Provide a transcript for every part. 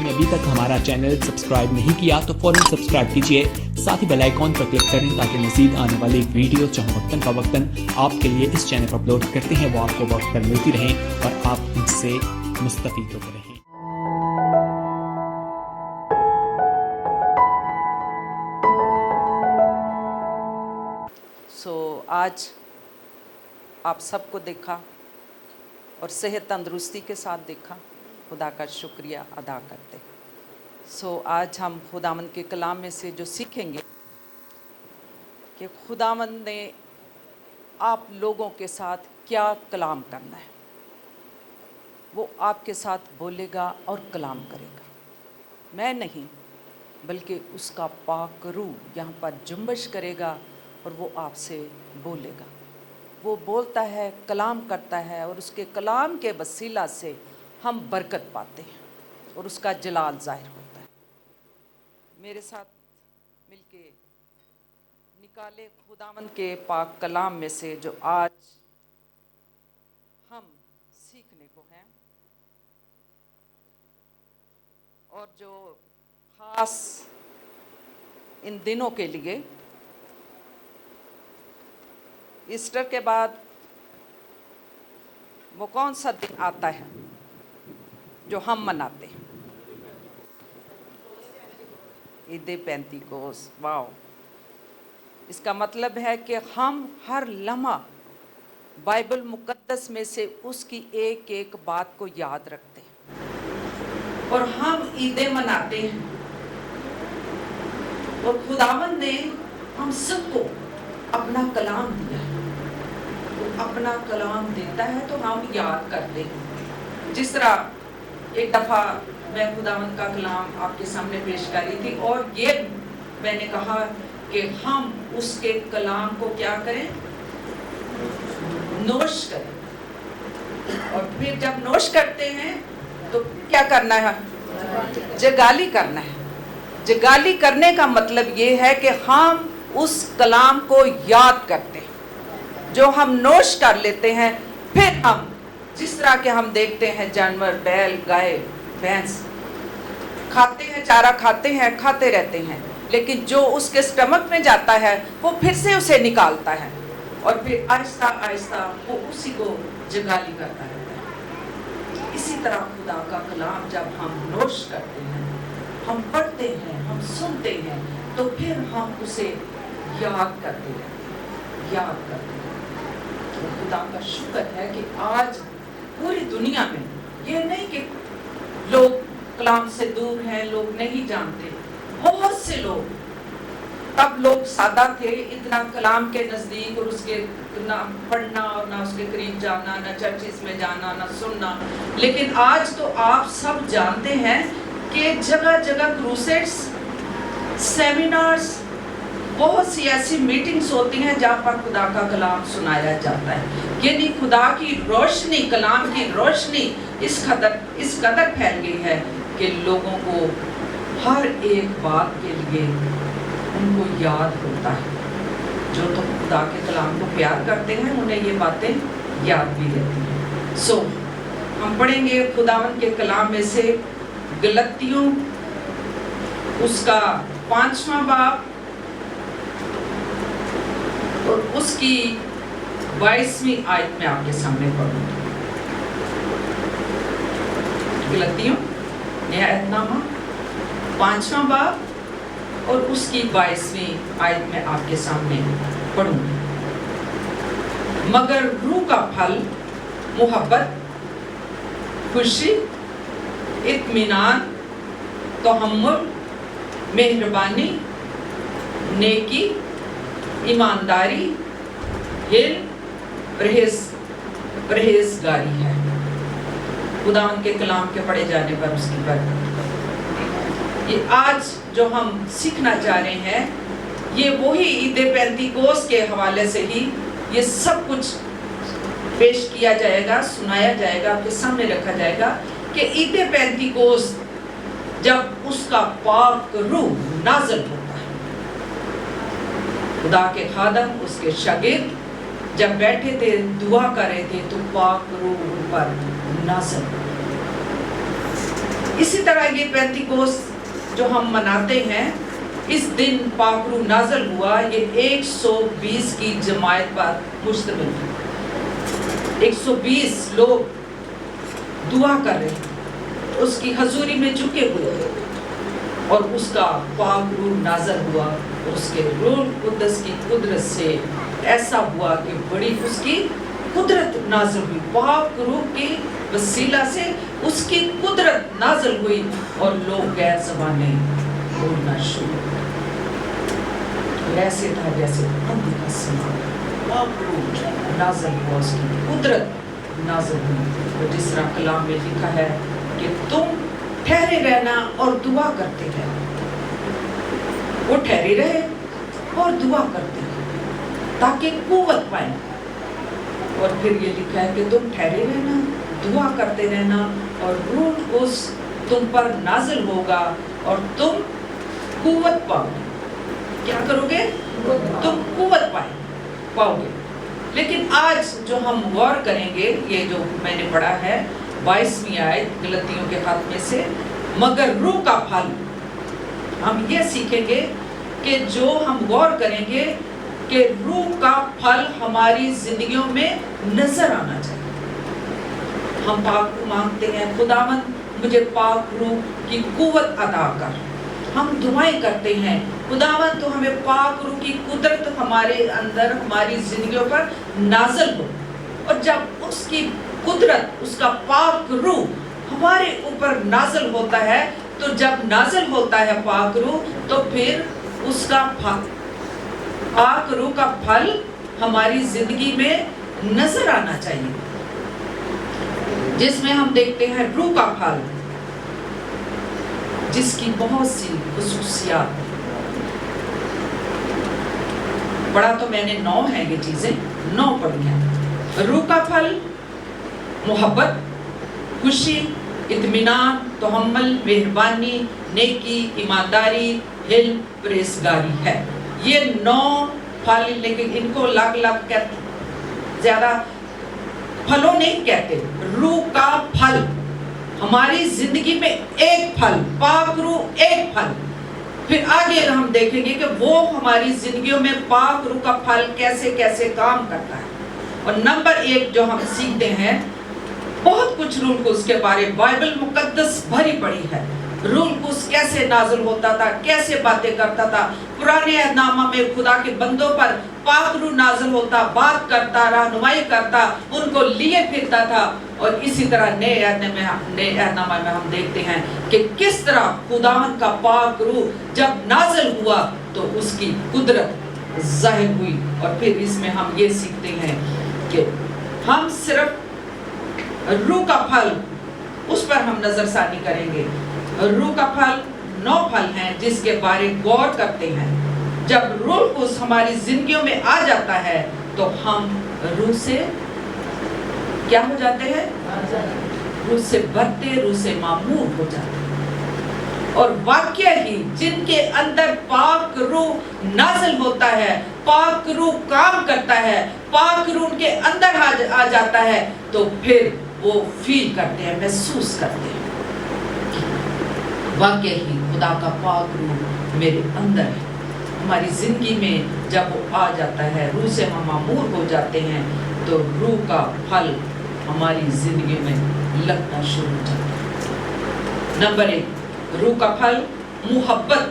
آپ نے ابھی تک ہمارا چینل سبسکرائب نہیں کیا تو فوراً سبسکرائب کیجئے، ساتھ ہی بیل آئیکن پر کلک کریں تاکہ مزید آنے والی ویڈیو جہاں وقتاً فوقتاً آپ کے لیے اس چینل پر اپلوڈ کرتے ہیں وہ آپ کو وقت پر ملتی رہیں اور آپ ان سے مستفید ہوتے رہیں۔ آج آپ سب کو دیکھا اور صحت تندرستی کے ساتھ دیکھا، خدا کا شکریہ ادا کرتے۔ آج ہم خداوند کے کلام میں سے جو سیکھیں گے کہ خداوند نے آپ لوگوں کے ساتھ کیا کلام کرنا ہے۔ وہ آپ کے ساتھ بولے گا اور کلام کرے گا، میں نہیں بلکہ اس کا پاک روح یہاں پر جنبش کرے گا اور وہ آپ سے بولے گا۔ وہ بولتا ہے، کلام کرتا ہے، اور اس کے کلام کے وسیلہ سے ہم برکت پاتے ہیں اور اس کا جلال ظاہر ہوتا ہے۔ میرے ساتھ مل کے نکالے خداوند کے پاک کلام میں سے جو آج ہم سیکھنے کو ہیں، اور جو خاص ان دنوں کے لیے ایسٹر کے بعد وہ کون سا دن آتا ہے جو ہم مناتے ہیں؟ عید پینتیکوست۔ واو! اس کا مطلب ہے کہ ہم ہر لمحہ بائبل مقدس میں سے اس کی ایک ایک بات کو یاد رکھتے ہیں اور ہم عیدیں مناتے ہیں، اور خداوند نے ہم سب کو اپنا کلام دیا ہے۔ اپنا کلام دیتا ہے تو ہم یاد کرتے ہیں۔ جس طرح ایک دفعہ میں خداوند کا کلام آپ کے سامنے پیش کر رہی تھی اور یہ میں نے کہا کہ ہم اس کے کلام کو کیا کریں؟ نوش کریں، اور پھر جب نوش کرتے ہیں تو کیا کرنا ہے؟ جگالی کرنا ہے۔ جگالی کرنے کا مطلب یہ ہے کہ ہم اس کلام کو یاد کرتے ہیں جو ہم نوش کر لیتے ہیں۔ پھر ہم جس طرح کہ ہم دیکھتے ہیں جانور، بیل، گائے، بھینس کھاتے ہیں، چارہ کھاتے ہیں، کھاتے رہتے ہیں، لیکن جو اس کے سٹمک میں جاتا ہے وہ پھر سے اسے نکالتا ہے اور پھر آہستہ آہستہ وہ اسی کو جگالی کرتا رہتا ہے۔ اسی طرح خدا کا کلام جب ہم نوش کرتے ہیں، ہم پڑھتے ہیں، ہم سنتے ہیں، تو پھر ہم اسے یاد کرتے ہیں، یاد کرتے ہیں۔ خدا کا شکر ہے کہ آج پوری دنیا میں یہ نہیں کہ لوگ کلام سے دور ہیں، لوگ نہیں جانتے۔ بہت سے لوگ، تب لوگ سادہ تھے، اتنا کلام کے نزدیک اور اس کے نہ پڑھنا اور نہ اس کے قریب جانا، نہ چرچز میں جانا، نہ سننا، لیکن آج تو آپ سب جانتے ہیں کہ جگہ جگہ کروسیڈز، سیمینارز، بہت سی ایسی میٹنگز ہوتی ہیں جہاں پر خدا کا کلام سنایا جاتا ہے۔ یعنی خدا کی روشنی، کلام کی روشنی اس قدر پھیل گئی ہے کہ لوگوں کو ہر ایک بات کے لیے ان کو یاد ہوتا ہے۔ جو تو خدا کے کلام کو پیار کرتے ہیں انہیں یہ باتیں یاد بھی رہتی ہیں۔ ہم پڑھیں گے خداوند کے کلام میں سے گلتیوں اس کا 5واں باب اور اس کی 22ویں آیت میں آپ کے سامنے پڑھوں گی۔ گلتیوں نیا عہد نامہ 5واں باب اور اس کی 22ویں آیت میں آپ کے سامنے پڑھوں گی۔ مگر روح کا پھل محبت، خوشی، اطمینان، تحمل، مہربانی، نیکی، ایمانداری، علم، پرہیزگاری ہے۔ خداوند کے کلام کے پڑھے جانے پر اس کی برکت۔ یہ آج جو ہم سیکھنا چاہ رہے ہیں یہ وہی عید پینتیکوست کے حوالے سے ہی یہ سب کچھ پیش کیا جائے گا، سنایا جائے گا، آپ کے سامنے رکھا جائے گا کہ عید پینتیکوست جب اس کا پاک روح نازل ہوتا ہے، خدا کے خادم، اس کے شاگرد جب بیٹھے تھے دعا کر رہے تھے تو پاک روح ان پر نازل۔ اسی طرح یہ پینتیکوس جو ہم مناتے ہیں، اس دن پاک روح نازل ہوا، یہ 120 کی جماعت پر مشتمل ہے۔ 120 لوگ دعا کر رہے ہیں، اس کی حضوری میں جھکے ہوئے ہیں، اور اس کا پاک روح نازل ہوا، اور اس کے روح القدس کی قدرت سے ایسا ہوا کہ بڑی اس کی قدرت نازل ہوئی، پاک روح کی وسیلہ سے اس کی قدرت نازل ہوئی، اور لوگ غیر زبانیں بولنا شروع ہو گئے۔ ایسے تھا جیسے اندھی کا سما، پاک روح نازل ہوا، اس کی قدرت نازل ہوئی، اور جس طرح کلام میں لکھا ہے کہ تم ٹھہرے رہنا اور دعا کرتے رہنا۔ وہ ٹھہرے رہے اور دعا کرتے رہے تاکہ قوت پائیں، اور پھر یہ لکھا ہے کہ تم ٹھہرے رہنا، دعا کرتے رہنا، اور روح اس تم پر نازل ہوگا اور تم قوت پاؤ گے۔ کیا کرو گے؟ تم قوت پاؤ گے۔ لیکن آج جو ہم غور کریں گے، یہ جو میں نے پڑھا ہے 22ویں آیت گلتیوں کے خط میں سے، مگر روح کا پھل، ہم یہ سیکھیں گے کہ جو ہم غور کریں گے کہ روح کا پھل ہماری زندگیوں میں نظر آنا چاہیے۔ ہم پاک روح مانگتے ہیں، خداوند مجھے پاک روح کی قوت عطا کر۔ ہم دعائیں کرتے ہیں، خداوند تو ہمیں پاک روح کی قدرت ہمارے اندر، ہماری زندگیوں پر نازل ہو، اور جب اس کی قدرت، اس کا پاک روح ہمارے اوپر نازل ہوتا ہے، تو جب نازل ہوتا ہے پاک روح، تو پھر اس کا پاک روح کا پھل ہماری زندگی میں نظر آنا چاہیے، جس میں ہم دیکھتے ہیں روح کا پھل، جس کی بہت سی خصوصیات ہیں۔ پڑھا تو میں نے 9 ہیں، یہ چیزیں 9 پڑھی ہیں۔ روح کا پھل محبت، خوشی، اطمینان، تحمل، مہربانی، نیکی، ایمانداری، حلم، پرہیزگاری ہے۔ یہ 9 پھل، لیکن ان کو الگ الگ کہتے ہیں، زیادہ پھلوں نہیں کہتے، روح کا پھل ہماری زندگی میں ایک پھل، پاک روح ایک پھل۔ پھر آگے ہم دیکھیں گے کہ وہ ہماری زندگیوں میں پاک روح کا پھل کیسے کیسے کام کرتا ہے۔ اور نمبر 1 جو ہم سیکھتے ہیں، بہت کچھ روح القدس کے بارے بائبل مقدس بھری پڑی ہے۔ روح القدس کیسے نازل ہوتا تھا، کیسے باتیں کرتا تھا۔ پرانے عہد نامہ میں خدا کے بندوں پر پاک روح نازل ہوتا، بات کرتا، رہنمائی کرتا، ان کو لیے پھرتا تھا۔ اور اسی طرح نئے عہد نامہ میں ہم دیکھتے ہیں کہ کس طرح خداوند کا پاک روح جب نازل ہوا تو اس کی قدرت ظاہر ہوئی۔ اور پھر اس میں ہم یہ سیکھتے ہیں کہ ہم صرف روح کا پھل، اس پر ہم نظر ثانی کریں گے۔ روح کا پھل 9 پھل ہیں جس کے بارے غور کرتے ہیں۔ جب روح القدس ہماری زندگیوں میں آ جاتا ہے تو ہم روح سے کیا ہو جاتے ہیں؟ روح سے بھرتے، روح سے معمور ہو جاتے ہیں۔ اور واقعہ ہی جن کے اندر پاک روح نازل ہوتا ہے، پاک روح کام کرتا ہے، پاک روح ان کے اندر آ جاتا ہے، تو پھر وہ فیل کرتے ہیں، محسوس کرتے ہیں، واقعہ ہی خدا کا پاک روح میرے اندر ہے۔ ہماری زندگی میں جب وہ آ جاتا ہے، روح سے ہم معمور ہو جاتے ہیں، تو روح کا پھل ہماری زندگی میں لگنا شروع ہو جاتا ہے۔ نمبر 1 روح کا پھل محبت۔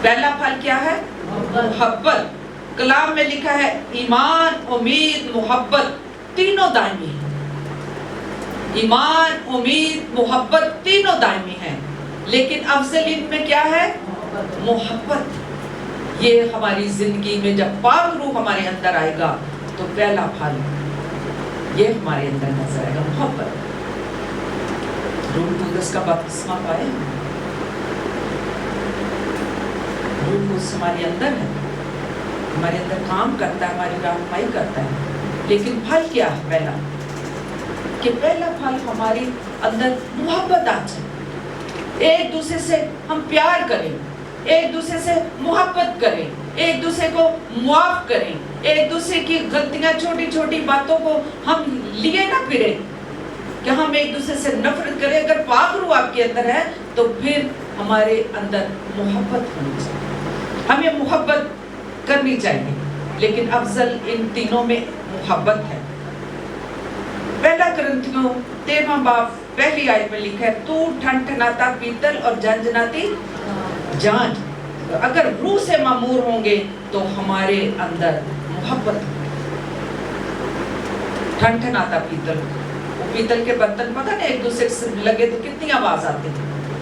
پہلا پھل کیا ہے؟ محبت۔ کلام میں لکھا ہے ایمان، امید، محبت تینوں دائمی ہیں۔ ایمان، امید، محبت تینوں دائمی ہیں، لیکن افضل ان میں کیا ہے؟ محبت۔ یہ ہماری زندگی میں جب پاک روح ہمارے اندر آئے گا تو پہلا پھل یہ ہمارے اندر نظر آئے گا، محبت۔ روح القدس کا بپتسمہ پائے، روح القدس ہمارے اندر ہے، ہمارے اندر کام کرتا ہے، ہماری رہنمائی کرتا ہے، لیکن پھل کیا ہے؟ پہلا کہ پہلا پھل ہمارے اندر محبت آ جائے، ایک دوسرے سے ہم پیار کریں، ایک دوسرے سے محبت کریں، ایک دوسرے کو معاف کریں، ایک دوسرے کی غلطیاں، چھوٹی چھوٹی باتوں کو ہم لیے نہ پھریں، कि हम एक दूसरे से नफरत करें। अगर पाक रूह आपके अंदर है तो फिर हमारे अंदर मोहब्बत होनी चाहिए, हमें मोहब्बत करनी चाहिए, लेकिन अफजल इन तीनों में मोहब्बत है। पहला कुरिन्थियों 13वां बाब पहली आयत में लिखा है, तू ठनठनाता पीतल और झंझनाती जांच। अगर रूह से मामूर होंगे तो हमारे अंदर मोहब्बत होगी। ठनठनाता पीतल, वो पीतल के बर्तन पता नहीं एक दूसरे से लगे तो कितनी आवाज आती है,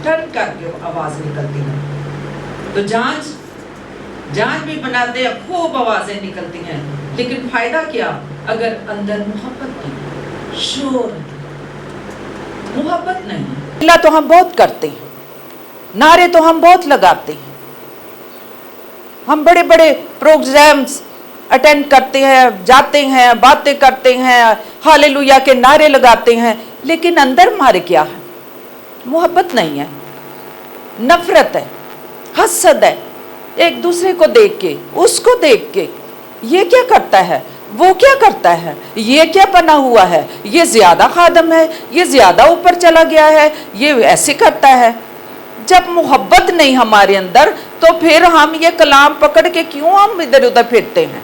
ठन करके आवाज निकलती है। तो जांच भी बनाते हैं, खूब आवाजें निकलती हैं, लेकिन फायदा क्या अगर अंदर मोहब्बत नहीं, शोर मोहब्बत नहीं। अल्लाह तो हम बहुत करते हैं, नारे तो हम बहुत लगाते हैं, हम बड़े बड़े प्रोग्राम्स अटेंड करते हैं, जाते हैं, बातें करते हैं, हालेलुया के नारे लगाते हैं, लेकिन अंदर हमारे क्या है? मोहब्बत नहीं है, नफरत है, हसद है, एक दूसरे को देख के, उसको देख के, ये क्या करता है, वो क्या करता है, ये क्या बना हुआ है, ये ज्यादा खादम है, ये ज्यादा ऊपर चला गया है, ये ऐसे करता है। जब मोहब्बत नहीं हमारे अंदर तो फिर हम ये कलाम पकड़ के क्यों हम इधर उधर फिरते हैं?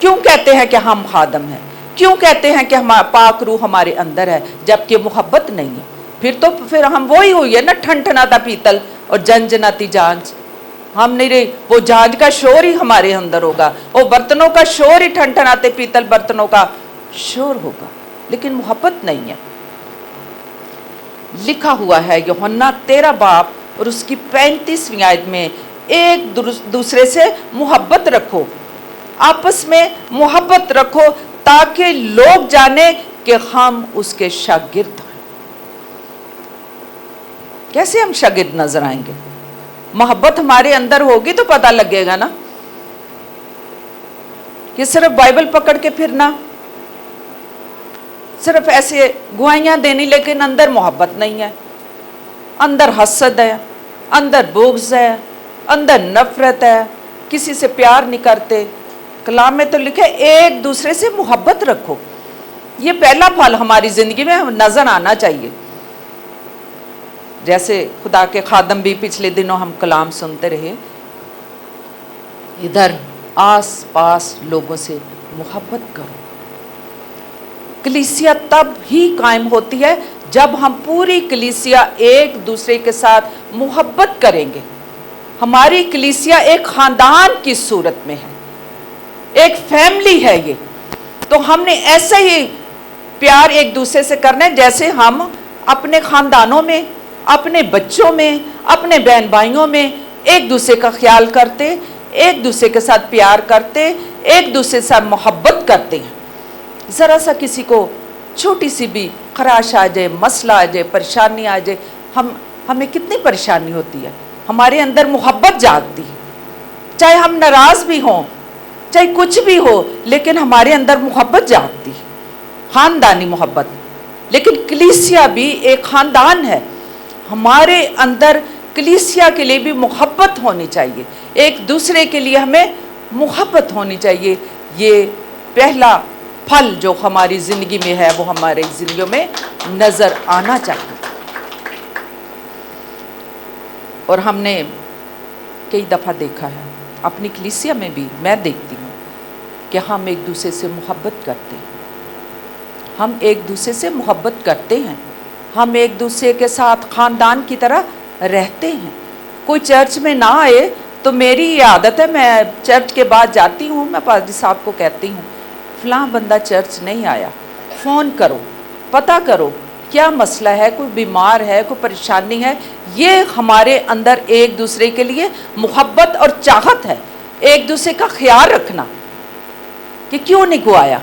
क्यों कहते हैं कि हम खादम हैं? क्यों कहते हैं कि हमारा पाक रूह हमारे अंदर है जबकि मोहब्बत नहीं है? फिर हम वही हुई है ना, ठनठनाता पीतल और झंझनाती जांच। हम नहीं रहे, वो जांच का शोर ही हमारे अंदर होगा, वो बर्तनों का शोर ही ठनठनाते पीतल बर्तनों का शोर होगा, लेकिन मोहब्बत नहीं है। लिखा हुआ है यूहन्ना 13 बाब और उसकी 35वीं आयत में, एक दूसरे से मोहब्बत रखो, आपस में मोहब्बत रखो ताकि लोग जाने कि हम उसके शागिर्द हैं। कैसे हम शागिर्द नजर आएंगे? मोहब्बत हमारे अंदर होगी तो पता लगेगा ना, कि सिर्फ बाइबल पकड़ के फिरना, सिर्फ ऐसे गुआइयां देनी, लेकिन अंदर मोहब्बत नहीं है, अंदर हसद है, अंदर बुग़्ज़ है, अंदर नफरत है, किसी से प्यार नहीं करते। कलाम में तो लिखे एक दूसरे से मोहब्बत रखो। ये पहला फल हमारी जिंदगी में नजर आना चाहिए। जैसे खुदा के खादम भी पिछले दिनों हम कलाम सुनते रहे, इधर आस पास लोगों से मोहब्बत करो। कलीसिया तब ही कायम होती है जब हम पूरी कलीसिया एक दूसरे के साथ मोहब्बत करेंगे। हमारी कलीसिया एक खानदान की सूरत में है, एक फैमिली है ये, तो हमने ऐसे ही प्यार एक दूसरे से करना है जैसे हम अपने खानदानों में, अपने बच्चों में, अपने बहन भाइयों में एक दूसरे का ख्याल करते, एक दूसरे के साथ प्यार करते, एक दूसरे के साथ मोहब्बत करते हैं। ज़रा सा किसी को छोटी सी भी खराश आ जाए, मसला आ जाए, परेशानी आ जाए, हमें कितनी परेशानी होती है, हमारे अंदर मोहब्बत जागती है। चाहे हम नाराज़ भी हों, चाहे कुछ भी हो, लेकिन हमारे अंदर मोहब्बत जागती है, ख़ानदानी मोहब्बत। लेकिन कलीसिया भी एक ख़ानदान है, हमारे अंदर कलीसिया के लिए भी मोहब्बत होनी चाहिए, एक दूसरे के लिए हमें मोहब्बत होनी चाहिए। ये पहला फल जो हमारी ज़िंदगी में है वो हमारे ज़िंदगियों में नज़र आना चाहिए। और हमने कई दफ़ा देखा है, अपनी कलीसिया में भी मैं देखती हूँ कि हम एक दूसरे से मोहब्बत करते हैं, हम एक दूसरे से मोहब्बत करते हैं, हम एक दूसरे के साथ ख़ानदान की तरह रहते हैं। कोई चर्च में ना आए तो मेरी ये आदत है, मैं चर्च के बाद जाती हूँ, मैं पादरी साहब को कहती हूँ फ़लाँ बंदा चर्च नहीं आया, फ़ोन करो, पता करो क्या मसला है, कोई बीमार है, कोई परेशानी है। ये हमारे अंदर एक दूसरे के लिए मोहब्बत और चाहत है, एक दूसरे का ख्याल रखना कि क्यों नहीं को आया,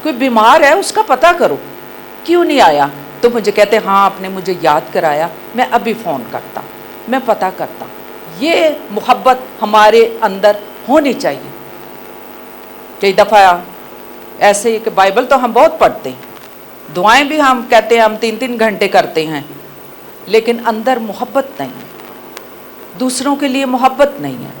कोई बीमार है उसका पता करो, क्यों नहीं आया। तो मुझे कहते हाँ आपने मुझे याद कराया, मैं अभी फ़ोन करता, मैं पता करता। ये मोहब्बत हमारे अंदर होनी चाहिए। कई दफ़ा ऐसे ही कि बाइबल तो हम बहुत पढ़ते हैं, दुआएं भी हम कहते हैं हम 3-3 घंटे करते हैं, लेकिन अंदर मोहब्बत नहीं है, दूसरों के लिए मोहब्बत नहीं है,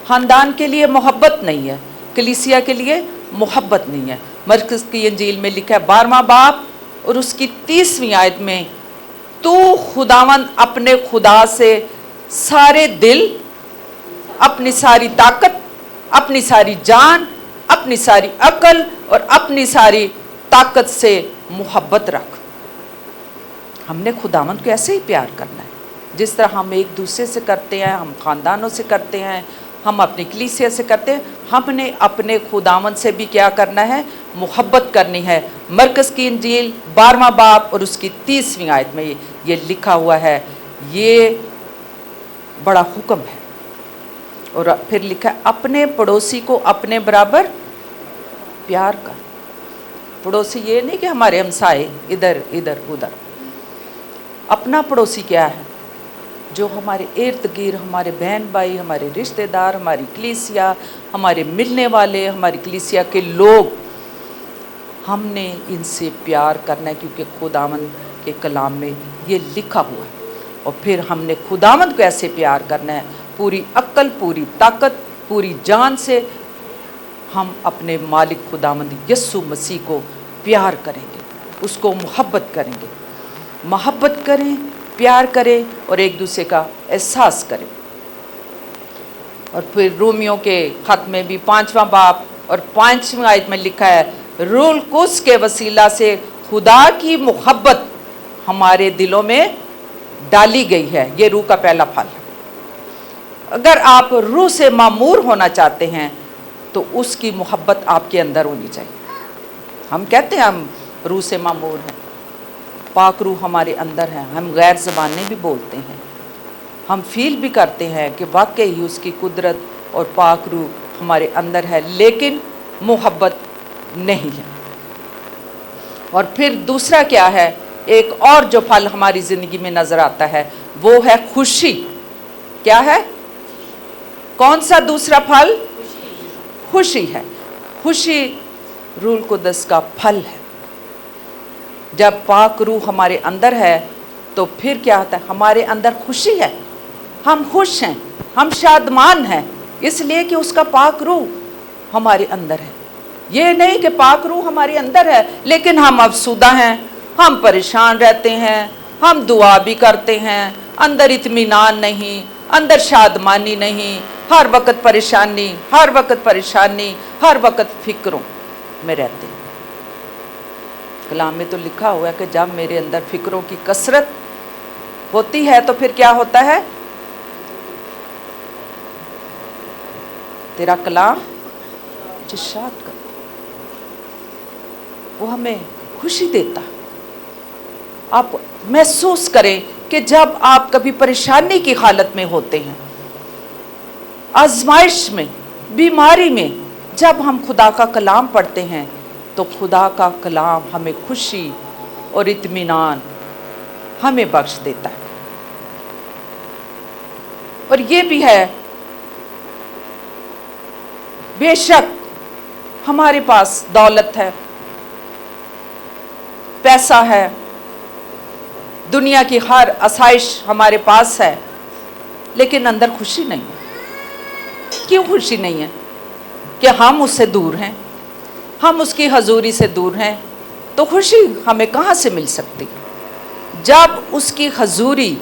ख़ानदान के लिए मोहब्बत नहीं है, कलीसिया के लिए मोहब्बत नहीं है। मरकज़ की इंजील में लिखा है 12वां बाब और उसकी 30वीं आयत में, तू खुदावंद अपने खुदा से सारे दिल, अपनी सारी ताकत, अपनी सारी जान, अपनी सारी अकल और अपनी सारी ताकत से मोहब्बत रख। हमने खुदावंद को ऐसे ही प्यार करना है जिस तरह हम एक दूसरे से करते हैं, हम खानदानों से करते हैं, हम अपनी कलीसिया से करते हैं। हमने अपने खुदावंद से भी क्या करना है? मोहब्बत करनी है। मरकस की इंजील 12वां बाब और उसकी 30वीं आयत में ये लिखा हुआ है। ये बड़ा हुक्म है। और फिर लिखा है, अपने पड़ोसी को अपने बराबर प्यार कर। पड़ोसी ये नहीं कि हमारे हमसाए इधर इधर उधर। अपना पड़ोसी क्या है? जो हमारे इर्द गिर्द, हमारे बहन भाई, हमारे रिश्तेदार, हमारी कलीसिया, हमारे मिलने वाले, हमारी कलीसिया के लोग, हमने इनसे प्यार करना है क्योंकि खुदावंद के कलाम में ये लिखा हुआ है। और फिर हमने खुदावंद को ऐसे प्यार करना है, पूरी अक्ल, पूरी ताकत, पूरी जान से हम अपने मालिक खुदावंद यस्सु मसीह को प्यार करेंगे, उसको मोहब्बत करेंगे। मोहब्बत करें, प्यार करें और एक दूसरे का एहसास करें। और फिर रोमियों के खत में भी 5वां बाब और 5वीं आयत में लिखा है, रूह कुद्स के वसीला से खुदा की मोहब्बत हमारे दिलों में डाली गई है। ये रूह का पहला फल है। अगर आप रूह से मामूर होना चाहते हैं तो उसकी मोहब्बत आपके अंदर होनी चाहिए। हम कहते हैं हम रूह से मामूर हैं, पाक रूह हमारे अंदर है, हम गैर ज़बानें भी बोलते हैं, हम फील भी करते हैं कि वाकई ही उसकी कुदरत और पाक रूह हमारे अंदर है, लेकिन मोहब्बत नहीं है। और फिर दूसरा क्या है? एक और जो फल हमारी ज़िंदगी में नज़र आता है वो है खुशी। क्या है? कौन सा दूसरा फल? खुशी है। खुशी रूह कुद्स का फल है। जब पाक रूह हमारे अंदर है तो फिर क्या होता है? हमारे अंदर खुशी है, हम खुश हैं, हम शादमान हैं, इसलिए कि उसका पाक रूह हमारे अंदर है। ये नहीं कि पाक रूह हमारे अंदर है लेकिन हम अफसुदा हैं, हम परेशान रहते हैं, हम दुआ भी करते हैं, अंदर इत्मीनान नहीं, अंदर शादमानी नहीं, हर वक्त परेशानी, हर वक्त परेशानी, हर वक्त फिक्रों में रहते हैं। कलाम में तो लिखा हुआ है कि जब मेरे अंदर फिक्रों की कसरत होती है तो फिर क्या होता है? तेरा कलाम जिशात कर, वो हमें खुशी देता। आप महसूस करें कि जब आप कभी परेशानी की हालत में होते हैं, आजमाइश में, बीमारी में, जब हम खुदा का कलाम पढ़ते हैं तो खुदा का कलाम हमें खुशी और इत्मीनान हमें बख्श देता है। और ये भी है, बेशक हमारे पास दौलत है, पैसा है, दुनिया की हर आसाइश हमारे पास है, लेकिन अंदर खुशी नहीं है। क्यों खुशी नहीं है? कि हम उससे दूर हैं, हम उसकी हजूरी से दूर हैं। तो खुशी हमें कहाँ से मिल सकती? जब उसकी हजूरी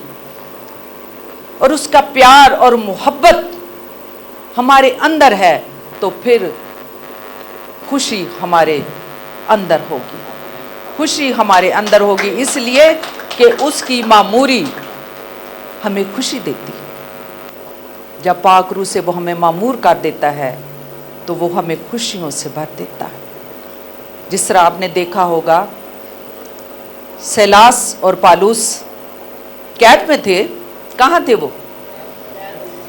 और उसका प्यार और मोहब्बत हमारे अंदर है तो फिर खुशी हमारे अंदर होगी, खुशी हमारे अंदर होगी, इसलिए कि उसकी मामूरी हमें खुशी देती है। जब पाक रूह से वो हमें मामूर कर देता है तो वो हमें खुशियों से भर देता है। जिस तरह आपने देखा होगा, सैलास और पालूस कैद में थे। कहाँ थे वो?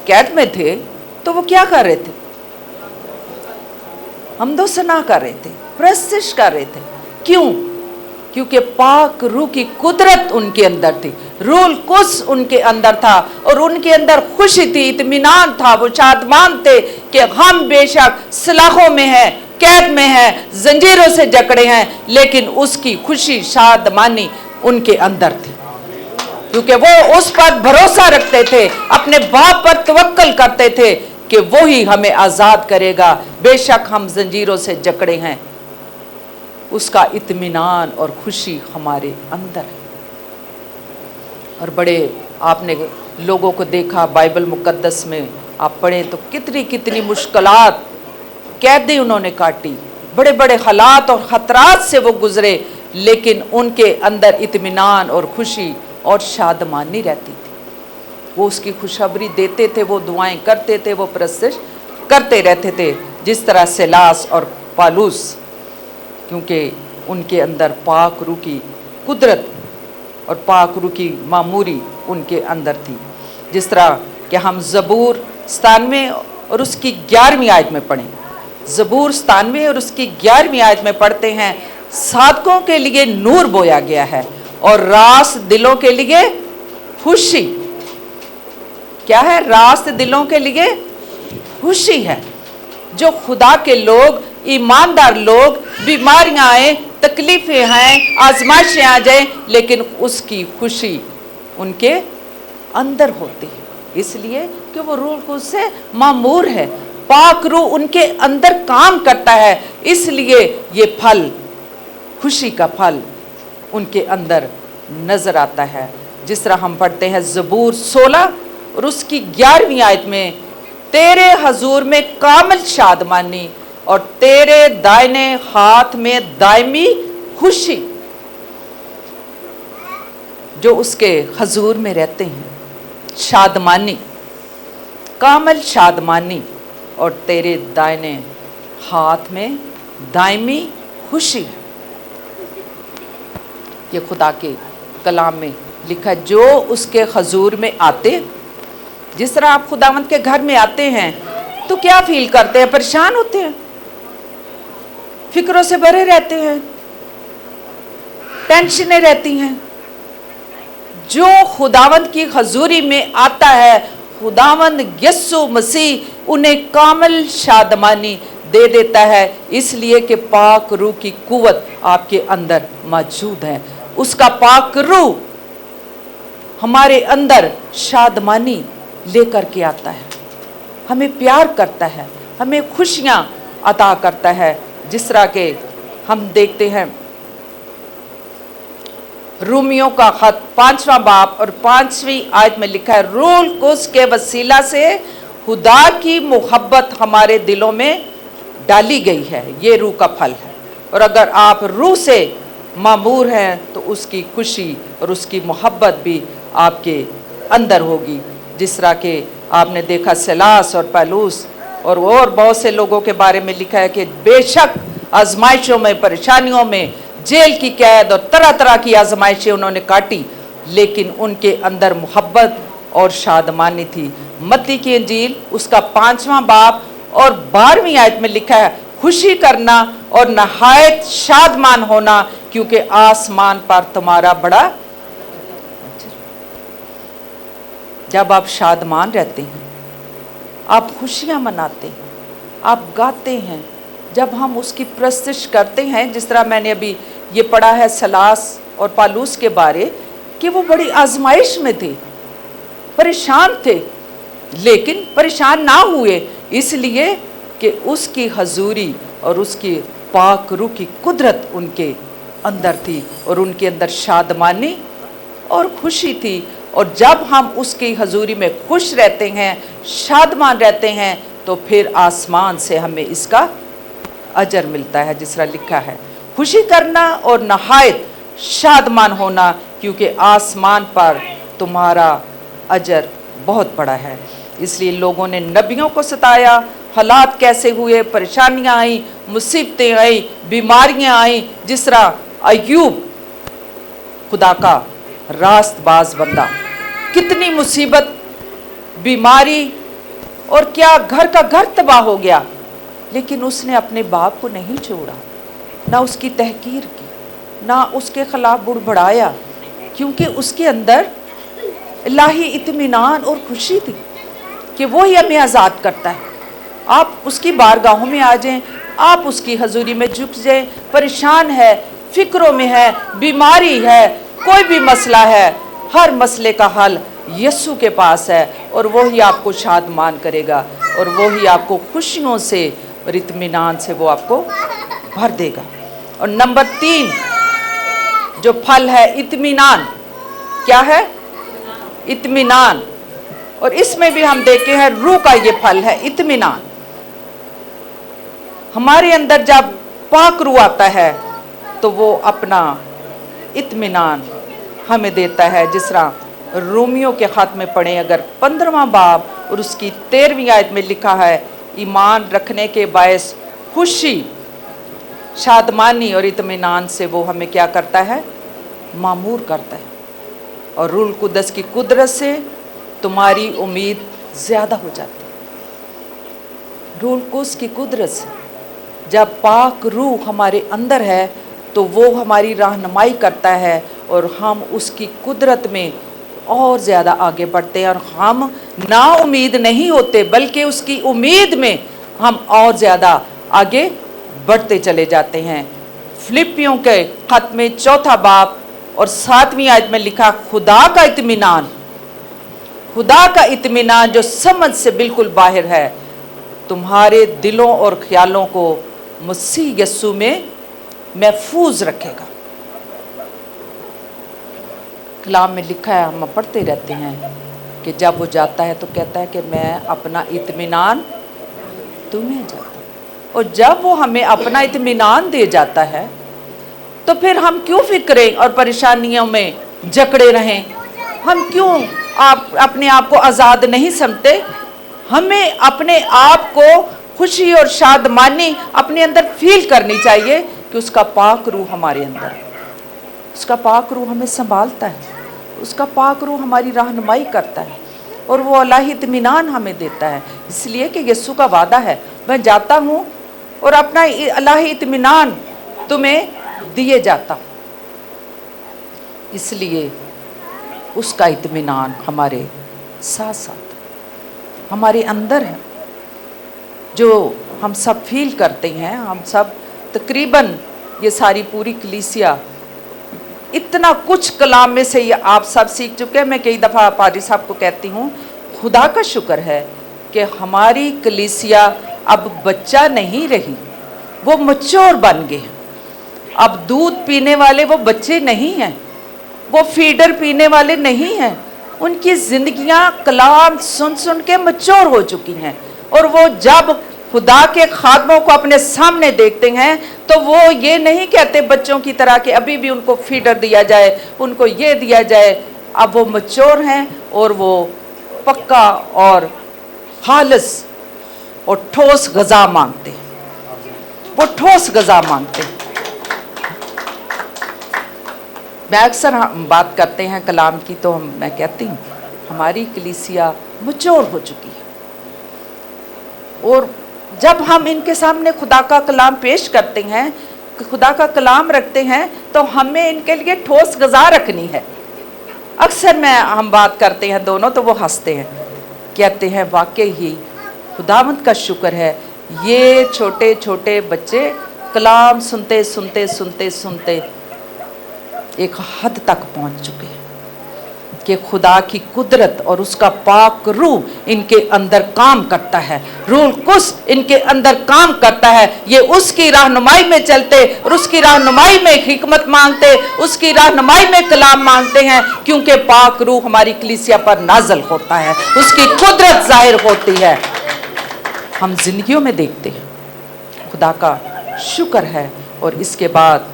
कैद में थे। तो वो क्या कर रहे थे? हमदो सना कर रहे थे, प्रस्तिश कर रहे थे। क्यों? क्योंकि पाक रूह की कुदरत उनके अंदर थी, रूह कुद्स उनके अंदर था और उनके अंदर खुशी थी, इत्मीनान था। वो शादमान थे कि हम बेशक सलाखों में हैं, कैद में हैं, जंजीरों से जकड़े हैं, लेकिन उसकी खुशी, शादमानी उनके अंदर थी, क्योंकि वो उस पर भरोसा रखते थे, अपने बाप पर तवक्कल करते थे कि वो ही हमें आज़ाद करेगा। बेशक हम जंजीरों से जकड़े हैं, اس کا اطمینان اور خوشی ہمارے اندر ہے۔ اور بڑے آپ نے لوگوں کو دیکھا بائبل مقدس میں آپ پڑھیں تو کتنی کتنی مشکلات قیدی انہوں نے کاٹی، بڑے بڑے حالات اور خطرات سے وہ گزرے، لیکن ان کے اندر اطمینان اور خوشی اور شادمانی رہتی تھی۔ وہ اس کی خوشخبری دیتے تھے، وہ دعائیں کرتے تھے، وہ پرستش کرتے رہتے تھے، جس طرح سیلاس اور پالوس، کیونکہ ان کے اندر پاک روح کی قدرت اور پاک روح کی معموری ان کے اندر تھی۔ جس طرح کہ ہم زبور 97 اور اس کی 11ویں آیت میں پڑھیں، زبور 97 اور اس کی 11ویں آیت میں پڑھتے ہیں، صادقوں کے لیے نور بویا گیا ہے اور راست دلوں کے لیے خوشی۔ کیا ہے؟ راست دلوں کے لیے خوشی ہے۔ جو خدا کے لوگ، ایماندار لوگ، بیماریاں آئیں، تکلیفیں آئیں، آزمائشیں آ جائیں، لیکن اس کی خوشی ان کے اندر ہوتی ہے، اس لیے کہ وہ روح القدس سے معمور ہے، پاک روح ان کے اندر کام کرتا ہے، اس لیے یہ پھل، خوشی کا پھل ان کے اندر نظر آتا ہے۔ جس طرح ہم پڑھتے ہیں زبور 16 اور اس کی 11ویں آیت میں، تیرے حضور میں کامل شادمانی اور تیرے دائنے ہاتھ میں دائمی خوشی۔ جو اس کے حضور میں رہتے ہیں، شادمانی، کامل شادمانی اور تیرے دائنے ہاتھ میں دائمی خوشی۔ یہ خدا کے کلام میں لکھا ہے۔ جو اس کے حضور میں آتے، جس طرح آپ خداوند کے گھر میں آتے ہیں تو کیا فیل کرتے ہیں؟ پریشان ہوتے ہیں، فکروں سے بھرے رہتے ہیں، ٹینشنیں رہتی ہیں۔ جو خداوند کی حضوری میں آتا ہے، خداوند یسوع مسیح انہیں کامل شادمانی دے دیتا ہے، اس لیے کہ پاک روح کی قوت آپ کے اندر موجود ہے۔ اس کا پاک روح ہمارے اندر شادمانی لے کر کے آتا ہے، ہمیں پیار کرتا ہے، ہمیں خوشیاں عطا کرتا ہے۔ جس طرح کہ ہم دیکھتے ہیں رومیوں کا خط 5واں باب اور 5ویں آیت میں لکھا ہے، روح القدس کے وسیلہ سے خدا کی محبت ہمارے دلوں میں ڈالی گئی ہے، یہ روح کا پھل ہے۔ اور اگر آپ روح سے معمور ہیں تو اس کی خوشی اور اس کی محبت بھی آپ کے اندر ہوگی۔ جس طرح کہ آپ نے دیکھا سیلاس اور پالوس اور بہت سے لوگوں کے بارے میں لکھا ہے کہ بے شک آزمائشوں میں، پریشانیوں میں، جیل کی قید اور طرح طرح کی آزمائشیں انہوں نے کاٹی، لیکن ان کے اندر محبت اور شادمانی تھی۔ متی کی انجیل اس کا 5واں باب اور 12ویں آیت میں لکھا ہے، خوشی کرنا اور نہایت شادمان ہونا، کیونکہ آسمان پر تمہارا بڑا۔ جب آپ شادمان رہتے ہیں، آپ خوشیاں مناتے ہیں، آپ گاتے ہیں، جب ہم اس کی پرستش کرتے ہیں، جس طرح میں نے ابھی یہ پڑھا ہے سلاس اور پالوس کے بارے، کہ وہ بڑی آزمائش میں تھے، پریشان تھے، لیکن پریشان نہ ہوئے، اس لیے کہ اس کی حضوری اور اس کی پاک روح کی قدرت ان کے اندر تھی، اور ان کے اندر شادمانی اور خوشی تھی۔ اور جب ہم اس کی حضوری میں خوش رہتے ہیں، شادمان رہتے ہیں، تو پھر آسمان سے ہمیں اس کا اجر ملتا ہے، جس طرح لکھا ہے، خوشی کرنا اور نہایت شادمان ہونا، کیونکہ آسمان پر تمہارا اجر بہت بڑا ہے۔ اس لیے لوگوں نے نبیوں کو ستایا، حالات کیسے ہوئے، پریشانیاں آئیں، مصیبتیں آئیں، بیماریاں آئیں، جس طرح ایوب خدا کا راست باز بندہ، کتنی مصیبت، بیماری، اور کیا گھر کا گھر تباہ ہو گیا، لیکن اس نے اپنے باپ کو نہیں چھوڑا، نہ اس کی تحقیر کی، نہ اس کے خلاف بڑبڑایا، کیونکہ اس کے اندر الہی اطمینان اور خوشی تھی کہ وہی ہمیں آزاد کرتا ہے۔ آپ اس کی بارگاہوں میں آ جائیں، آپ اس کی حضوری میں جھک جائیں، پریشان ہے، فکروں میں ہے، بیماری ہے، کوئی بھی مسئلہ ہے، ہر مسئلے کا حل یسوع کے پاس ہے، اور وہی آپ کو شادمان کرے گا، اور وہی آپ کو خوشیوں سے اور اطمینان سے وہ آپ کو بھر دے گا۔ और नंबर 3 जो फल है इत्मीनान, क्या है? इत्मीनान। और इसमें भी हम देखे हैं रूह का ये फल है इत्मीनान। हमारे अंदर जब पाक रूह आता है तो वो अपना इत्मीनान हमें देता है। जिस तरह रोमियो के खत में पढ़ें अगर 15वां बाब और उसकी 13वीं आयत में लिखा है, ईमान रखने के बायस खुशी, शादमानी और इत्मीनान से वो हमें क्या करता है? मामूर करता है। और रूह कुद्दस की कुदरत से तुम्हारी उम्मीद ज़्यादा हो जाती है। रूह कुद्दस की कुदरत से जब पाक रूह हमारे अंदर है तो वो हमारी रहनुमाई करता है और हम उसकी कुदरत में और ज़्यादा आगे बढ़ते हैं और हम ना उम्मीद नहीं होते बल्कि उसकी उम्मीद में हम और ज़्यादा आगे बढ़ते चले जाते हैं। फिलिपियों के खत में 4 बाब और 7वीं आयत में लिखा, खुदा का इत्मीनान, खुदा का इत्मीनान जो समझ से बिल्कुल बाहर है, तुम्हारे दिलों और ख्यालों को मसीह यस्सु में महफूज रखेगा। कलाम में लिखा है, हम पढ़ते रहते हैं कि जब वो जाता है तो कहता है कि मैं अपना इत्मीनान तुम्हें जाता हूं। और जब वो हमें अपना इत्मीनान दे जाता है तो फिर हम क्यों फिक्रें और परेशानियों में जकड़े रहें? हम क्यों अपने आप को आज़ाद नहीं समझते? हमें अपने आप को खुशी और शादमानी अपने अंदर फील करनी चाहिए कि उसका पाक रूह हमारे अंदर है, उसका पाक रूह हमें संभालता है, उसका पाक रूह हमारी रहनुमाई करता है और वो अल्लाही इत्मीनान हमें देता है। इसलिए कि यीशु का वादा है, मैं जाता हूँ और अपना अल्लाही इत्मीनान तुम्हें दिए जाता हूँ। इसलिए उसका इत्मीनान हमारे साथ साथ हमारे अंदर है, जो हम सब फील करते हैं। हम सब तकरीबन ये सारी पूरी कलीसिया इतना कुछ कलाम में से ये आप सब सीख चुके हैं। मैं कई दफ़ा पादरी साहब को कहती हूँ, खुदा का शुक्र है कि हमारी कलीसिया अब बच्चा नहीं रही, वो मैच्योर बन गए। अब दूध पीने वाले वो बच्चे नहीं हैं, वो फीडर पीने वाले नहीं हैं। उनकी ज़िंदगियाँ कलाम सुन सुन के मैच्योर हो चुकी हैं और वो जब खुदा के खादमों को अपने सामने देखते हैं तो वो ये नहीं कहते बच्चों की तरह कि अभी भी उनको फीडर दिया जाए, उनको ये दिया जाए। अब वो मैच्योर हैं और वो पक्का और खालिस और ठोस ग़िज़ा मांगते हैं, वो ठोस ग़िज़ा मांगते हैं। मैं अक्सर हम बात करते हैं कलाम की तो मैं कहती हूँ हमारी कलीसिया मैच्योर हो चुकी है और जब हम इनके सामने खुदा का कलाम पेश करते हैं, खुदा का कलाम रखते हैं तो हमें इनके लिए ठोस ग़िज़ा रखनी है। अक्सर हम बात करते हैं दोनों तो वो हंसते हैं, कहते हैं वाकई ही खुदावंद का शुक्र है ये छोटे छोटे बच्चे कलाम सुनते सुनते सुनते सुनते एक हद तक पहुंच चुके हैं कि खुदा की कुदरत और उसका पाक रूह इनके अंदर काम करता है, रूह कुद्स इनके अंदर काम करता है। ये उसकी रहनुमाई में चलते और उसकी रहनुमाई में हिकमत मांगते, उसकी रहनुमाई में कलाम मांगते हैं, क्योंकि पाक रूह हमारी कलीसिया पर नाजल होता है, उसकी कुदरत जाहिर होती है। हम जिंदगियों में देखते हैं, खुदा का शुक्र है। और इसके बाद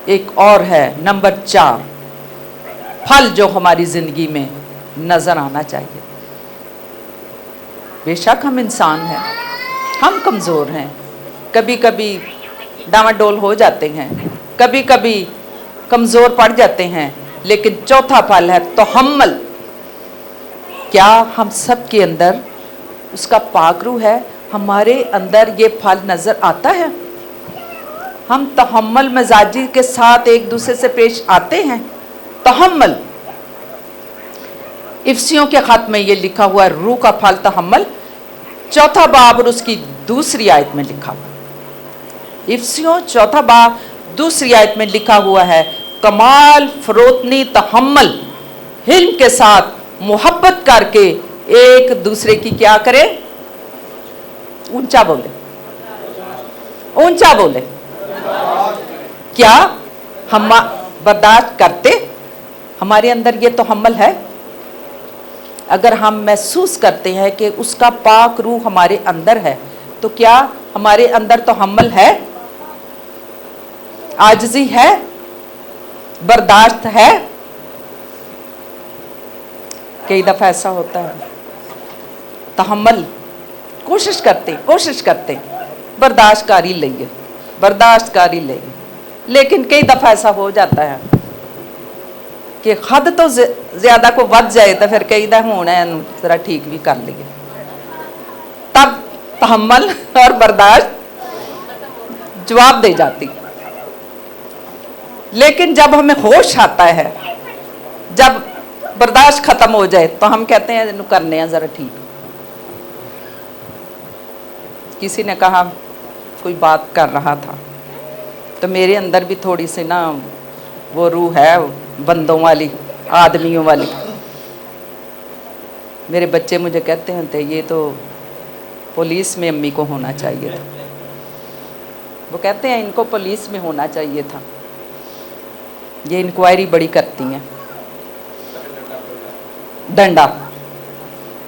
एक और है नंबर 4 फल जो हमारी ज़िंदगी में नज़र आना चाहिए। बेशक हम इंसान हैं, हम कमज़ोर हैं, कभी कभी डामाडोल हो जाते हैं, कभी कभी कमज़ोर पड़ जाते हैं, लेकिन चौथा फल है तहम्मुल। क्या हम सब के अंदर उसका पाक रूह है? हमारे अंदर ये फल नज़र आता है? हम तहम्मुल मिजाजी के साथ एक दूसरे से पेश आते हैं? तहम्मुल, इफ्सियों के खत में ये लिखा हुआ है, रूह का फल तहम्मुल, 4 बाब और उसकी 2 आयत में लिखा हुआ। इफ्सियों 4 बाब 2 आयत में लिखा हुआ है, कमाल फरोतनी तहम्मुल, हिल्म के साथ मोहब्बत करके एक दूसरे की क्या करे? ऊंचा बोले, ऊंचा बोले, क्या हम बर्दाश्त करते? हमारे अंदर ये तहम्मुल है? अगर हम महसूस करते हैं कि उसका पाक रूह हमारे अंदर है, तो क्या हमारे अंदर तहम्मुल है, आजिज़ी है, बर्दाश्त है? कई दफ़ा ऐसा होता है, तहम्मुल कोशिश करते बर्दाश्त कर ही लइए, लेकिन कई दफ़ा ऐसा हो जाता है कि हद तो ज़्यादा को वध जाए, तो फिर कई दा होना है ज़रा ठीक भी कर लिए, तब तहम्मुल और बर्दाश्त जवाब दे जाती। लेकिन जब हमें होश आता है, जब बर्दाश्त खत्म हो जाए, तो हम कहते हैं इन्हू करने हैं ज़रा ठीक। किसी ने कहा, कोई बात कर रहा था, तो मेरे अंदर भी थोड़ी सी ना वो रूह है बंदों वाली, आदमियों वाली। मेरे बच्चे मुझे कहते हैं ये तो पुलिस में अम्मी को होना चाहिए था। वो कहते हैं इनको पुलिस में होना चाहिए था, ये इंक्वायरी बड़ी करती हैं। डंडा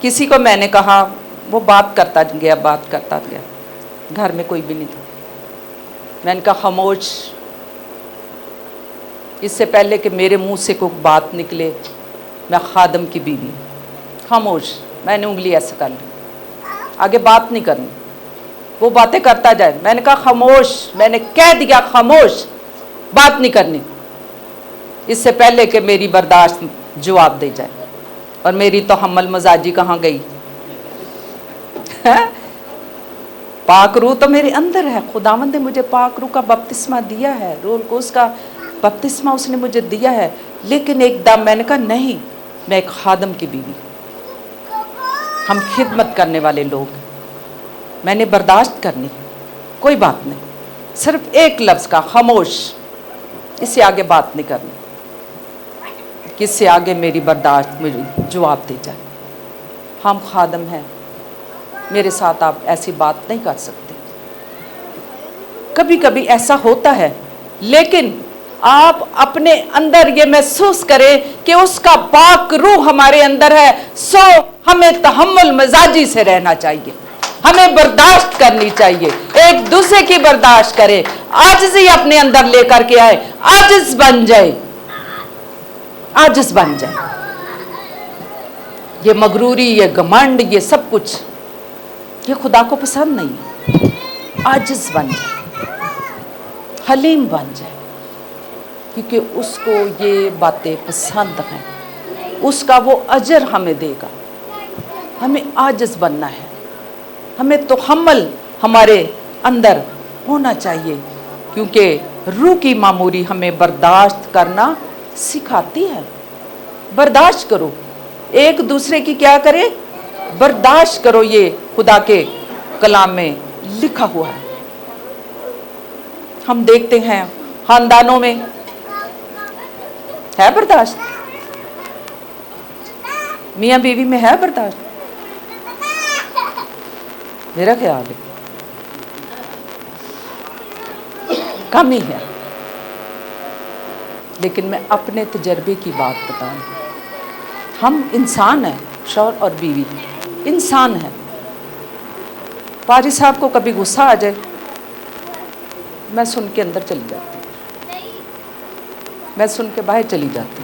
किसी को मैंने कहा, वो बात करता गया, घर में कोई भी नहीं था। मैंने कहा खामोश, इससे पहले कि मेरे मुंह से कोई बात निकले, मैं खादम की बीवी, खामोश। मैंने उंगली ऐसे कर ली, आगे बात नहीं करनी, वो बातें करता जाए। मैंने कहा खामोश, मैंने कह दिया खामोश, बात नहीं करनी, इससे पहले कि मेरी बर्दाश्त जवाब दे जाए। और मेरी तो तहम्मुल मजाजी कहाँ गई? पाक रूह तो मेरे अंदर है। खुदावंद ने मुझे पाक रूह का बपतिस्मा दिया है, रोल को उसका बपतिस्मा उसने मुझे दिया है। लेकिन एकदम मैंने कहा नहीं, मैं एक खादम की बीवी, हम खिदमत करने वाले लोग, मैंने बर्दाश्त करनी, कोई बात नहीं, सिर्फ एक लफ्ज़ का खामोश, इससे आगे बात नहीं करनी, किससे आगे मेरी बर्दाश्त मुझे जवाब दे जाए। हम खादम हैं, मेरे साथ आप ऐसी बात नहीं कर सकते। कभी कभी ऐसा होता है, लेकिन आप अपने अंदर ये महसूस करें कि उसका पाक रूह हमारे अंदर है, सो हमें तहम्मुल मजाजी से रहना चाहिए, हमें बर्दाश्त करनी चाहिए, एक दूसरे की बर्दाश्त करें, आजिज़ी अपने अंदर लेकर के आए, आजिज़ बन जाए। ये मगरूरी, ये घमंड, ये सब कुछ, ये खुदा को पसंद नहीं है। आजिज़ बन जाए, हलीम बन जाए, क्योंकि उसको ये बातें पसंद हैं, उसका वो अजर हमें देगा। हमें आजिज़ बनना है, हमें तहम्मुल हमारे अंदर होना चाहिए, क्योंकि रूह की मामूरी हमें बर्दाश्त करना सिखाती है। बर्दाश्त करो, एक दूसरे की क्या करे, बर्दाश्त करो, ये खुदा के कलाम में लिखा हुआ है। हम देखते हैं खानदानों में है बर्दाश्त, मियाँ बीवी में है बर्दाश्त, मेरा ख्याल है कम ही है। लेकिन मैं अपने तजर्बे की बात बताऊं, हम इंसान हैं, शौहर और बीवी इंसान हैं। पारी साहब को कभी गुस्सा आ जाए, मैं सुन के अंदर चली जाती, मैं सुन के बाहर चली जाती,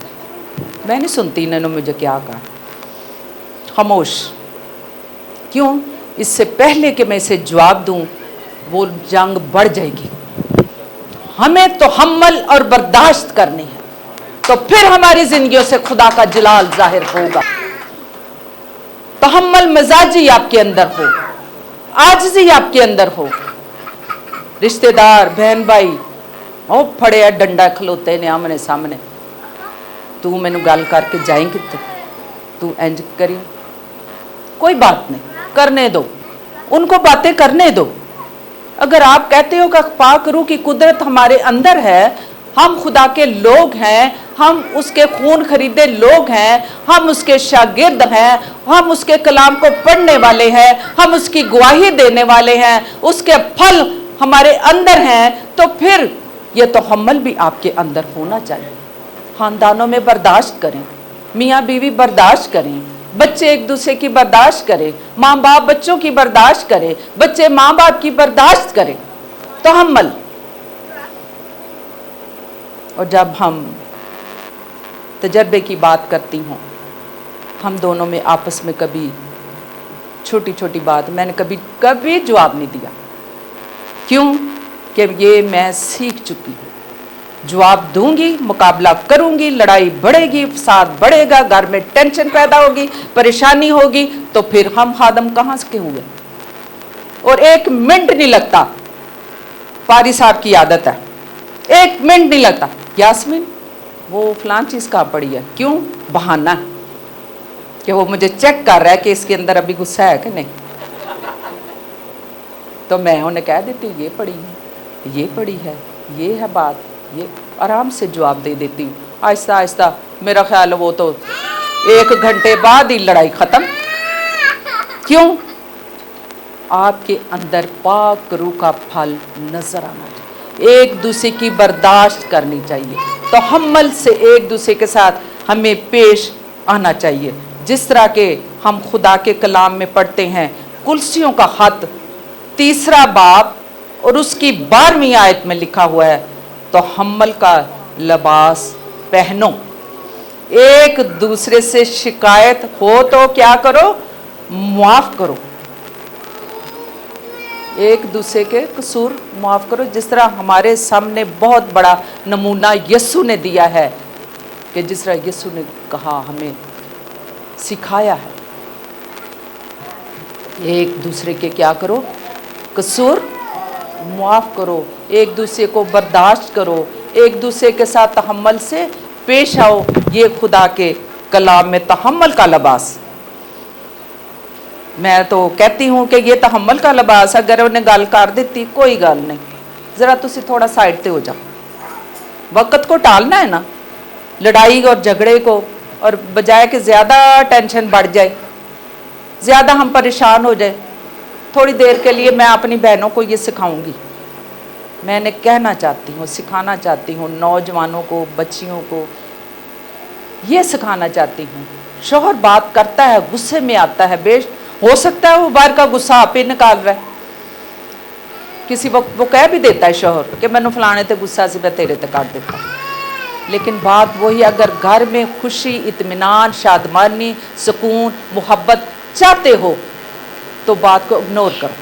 मैं नहीं सुनती इन्होंने मुझे क्या कहा, खामोश। क्यों? इससे पहले कि मैं इसे जवाब दूं, वो जंग बढ़ जाएगी। हमें तो तहम्मुल और बर्दाश्त करनी है, तो फिर हमारी जिंदगियों से खुदा का जलाल जाहिर होगा। तहम्मुल मजाजी आपके अंदर हो, आजिज़ी आपके अंदर हो। रिश्तेदार, बहन भाई ओ फड़े डंडा खलोते ने आमने सामने, तू मैनू गल करके जाए कितने, तू इंज करी, कोई बात नहीं, करने दो उनको, बातें करने दो। अगर आप कहते हो कि पाक रूह की कुदरत हमारे अंदर है, हम खुदा के लोग हैं, हम उसके खून खरीदे लोग हैं, हम उसके शागिर्द हैं, हम उसके कलाम को पढ़ने वाले हैं, हम उसकी गवाही देने वाले हैं, उसके फल हमारे अंदर हैं, तो फिर ये तहम्मुल भी आपके अंदर होना चाहिए। खानदानों में बर्दाश्त करें, मियाँ बीवी बर्दाश्त करें, बच्चे एक दूसरे की बर्दाश्त करें, माँ बाप बच्चों की बर्दाश्त करें, बच्चे माँ बाप की बर्दाश्त करें, तहम्मुल। और जब हम तजर्बे की बात करती हूँ, हम दोनों में आपस में कभी छोटी छोटी बात मैंने कभी जवाब नहीं दिया। क्यों? कि ये मैं सीख चुकी हूँ, जवाब दूंगी, मुकाबला करूंगी, लड़ाई बढ़ेगी, फसाद बढ़ेगा, घर में टेंशन पैदा होगी, परेशानी होगी, तो फिर हम खादम कहाँ के हुए। और एक मिनट नहीं लगता, पारी साहब की आदत है, एक मिनट नहीं लगता, यास्मीन वो फलां चीज़ कहाँ पड़ी है, क्यों? बहाना कि वो मुझे चेक कर रहा है कि इसके अंदर अभी गुस्सा है कि नहीं। तो मैं उन्हें कह देती हूँ ये पड़ी है, ये पड़ी है, ये है बात, ये आराम से जवाब दे देती हूँ, आहिस्ता आहिस्ता। मेरा ख्याल है वो तो 1 घंटे बाद ही लड़ाई ख़त्म। क्यों? आपके अंदर पाक रूह का फल नजर आना चाहिए, एक दूसरे की बर्दाश्त करनी चाहिए, तहम्मुल से एक दूसरे के साथ हमें पेश आना चाहिए। जिस तरह के हम खुदा के कलाम में पढ़ते हैं, कुलसियों का खत 3 बाब और उसकी 12वीं आयत में लिखा हुआ है, तहम्मुल का लिबास पहनो। एक दूसरे से शिकायत हो तो क्या करो? माफ करो, एक दूसरे के कसूर माफ करो। जिस तरह हमारे सामने बहुत बड़ा नमूना यीशु ने दिया है, कि जिस तरह यीशु ने कहा, हमें सिखाया है, एक दूसरे के क्या करो? कसूर माफ करो, एक दूसरे को बर्दाश्त करो, एक दूसरे के साथ तहम्मुल से पेश आओ। ये खुदा के कलाम में तहम्मुल का लिबास। मैं तो कहती हूँ कि ये तहम्मुल का लिबास, अगर उन्हें गल कर देती कोई गल नहीं, ज़रा तुसी थोड़ा साइड पे हो जाओ। वक्त को टालना है ना, लड़ाई और झगड़े को, और बजाय कि ज़्यादा टेंशन बढ़ जाए, ज़्यादा हम परेशान हो जाए, थोड़ी देर के लिए मैं अपनी बहनों को ये सिखाऊंगी, मैंने कहना चाहती हूँ, सिखाना चाहती हूँ, नौजवानों को, बच्चियों को ये सिखाना चाहती हूँ। शौहर बात करता है, गुस्से में आता है, बेश हो सकता है वो बाहर का गुस्सा आप ही निकाल रहा है, किसी वक्त वो कह भी देता है शौहर कि मैंने फलाने ते गुस्सा से मैं तेरे ते काट देता, लेकिन बात वही, अगर घर में खुशी, इत्मीनान, शादमानी, सुकून, मोहब्बत चाहते हो तो बात को इग्नोर करो,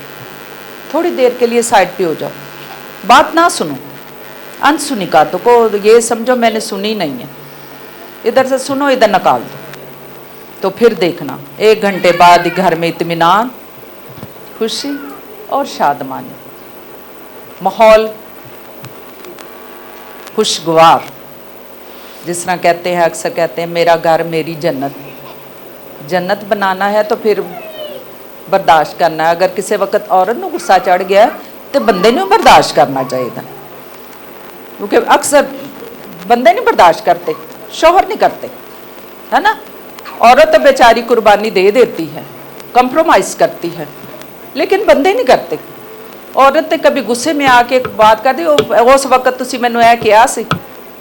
थोड़ी देर के लिए साइड पे हो जाओ, बात ना सुनो, अनसुनी का तो को ये समझो मैंने सुनी नहीं है, इधर से सुनो, इधर निकाल दो, तो फिर देखना 1 घंटे बाद घर में इत्मीनान, खुशी और शादमानी, माहौल खुशगवार। जिस तरह कहते हैं, अक्सर कहते हैं मेरा घर मेरी जन्नत, जन्नत बनाना है तो फिर बर्दाश्त करना है। अगर किसी वक्त औरत को गुस्सा चढ़ गया तो बंदे ने बर्दाश्त करना चाहिए था, क्योंकि अक्सर बंदे नहीं बर्दाश्त करते, शौहर नहीं करते, है ना। औरत तो बेचारी कुर्बानी दे देती है, कंप्रोमाइज़ करती है, लेकिन बंदे नहीं करते। औरत तो कभी गुस्से में आके बात करती, उस वक्त तुसी मैनू ऐ किया सी,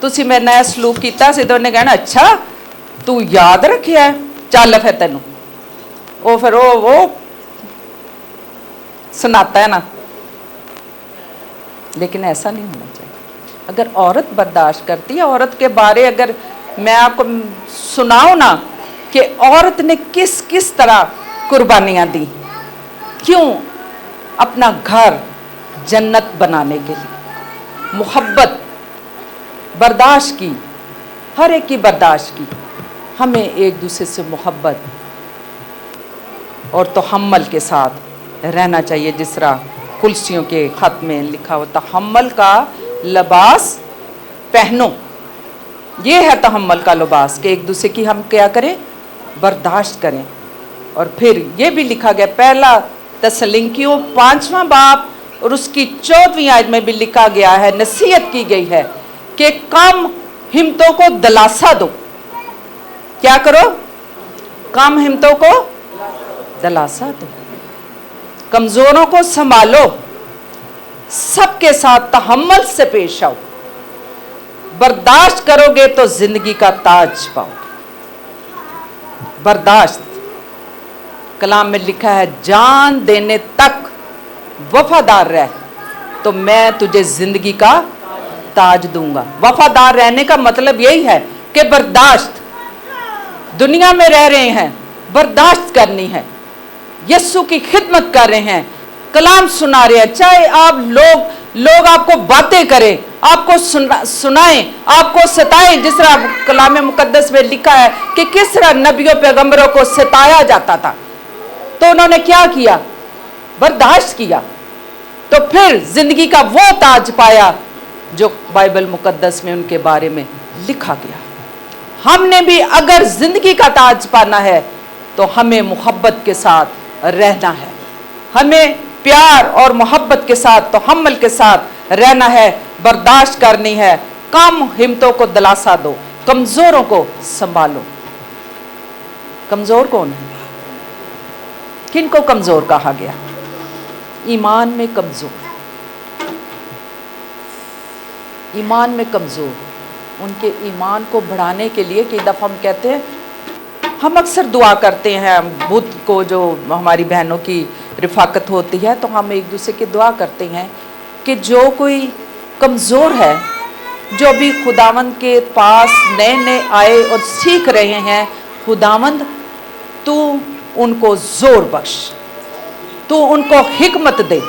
तुसी मेरे नाल सलूक कीता सी, तो उन्हें कहना अच्छा तू याद रखिया है, चल फिर तेनू वो फिर वो सुनाता है ना। लेकिन ऐसा नहीं होना चाहिए। अगर औरत बर्दाश्त करती है, औरत के बारे अगर मैं आपको सुनाऊं ना कि औरत ने किस किस तरह कुर्बानियां दी, क्यों? अपना घर जन्नत बनाने के लिए मोहब्बत बर्दाश्त की, हर एक की बर्दाश्त की। हमें एक दूसरे से मोहब्बत और तहम्मुल के साथ रहना चाहिए। जिस तरह कुलसियों के ख़त में लिखा हुआ, तहम्मुल का लिबास पहनो। ये है तहम्मुल का लिबास कि एक दूसरे की हम क्या करें? बर्दाश्त करें। और फिर ये भी लिखा गया, पहला तसलिंकियों 5वां बाब और उसकी 14वीं आयत में भी लिखा गया है, नसीहत की गई है कि कम हिम्मतों को दिलासा दो। क्या करो? कम हिम्मतों को दिलासा दो, कमजोरों को संभालो, सबके साथ तहम्मुल से पेश आओ। बर्दाश्त करोगे तो जिंदगी का ताज पाओगे। बर्दाश्त, कलाम में लिखा है जान देने तक वफादार रह तो मैं तुझे जिंदगी का ताज दूंगा। वफादार रहने का मतलब यही है कि बर्दाश्त, दुनिया में रह रहे हैं, बर्दाश्त करनी है, यीशु की खिदमत कर रहे हैं, कलाम सुना रहे हैं, चाहे आप लोग आपको बातें करें, आपको सुनाएं, आपको सताएं, जिस तरह कलाम मुकद्दस में लिखा है कि किस तरह नबियों पैगंबरों को सताया जाता था, तो उन्होंने क्या किया? बर्दाश्त किया, तो फिर जिंदगी का वो ताज पाया जो बाइबल मुकद्दस में उनके बारे में लिखा गया। हमने भी अगर जिंदगी का ताज पाना है तो हमें मोहब्बत के साथ रहना है, हमें प्यार और मोहब्बत के साथ, तो हम्मल के साथ रहना है, बर्दाश्त करनी है, कम हिम्मतों को दिलासा दो, कमजोरों को संभालो। कमजोर कौन है? किनको कमजोर कहा गया? ईमान में कमजोर, ईमान में कमजोर। उनके ईमान को बढ़ाने के लिए कई दफ़ा हम कहते हैं, हम अक्सर दुआ करते हैं, बुध को जो हमारी बहनों की रिफाकत होती है तो हम एक दूसरे की दुआ करते हैं कि जो कोई कमज़ोर है, जो भी खुदावंद के पास नए नए आए और सीख रहे हैं, खुदावंद तू उनको जोर बख्श, तू उनको हिकमत दे,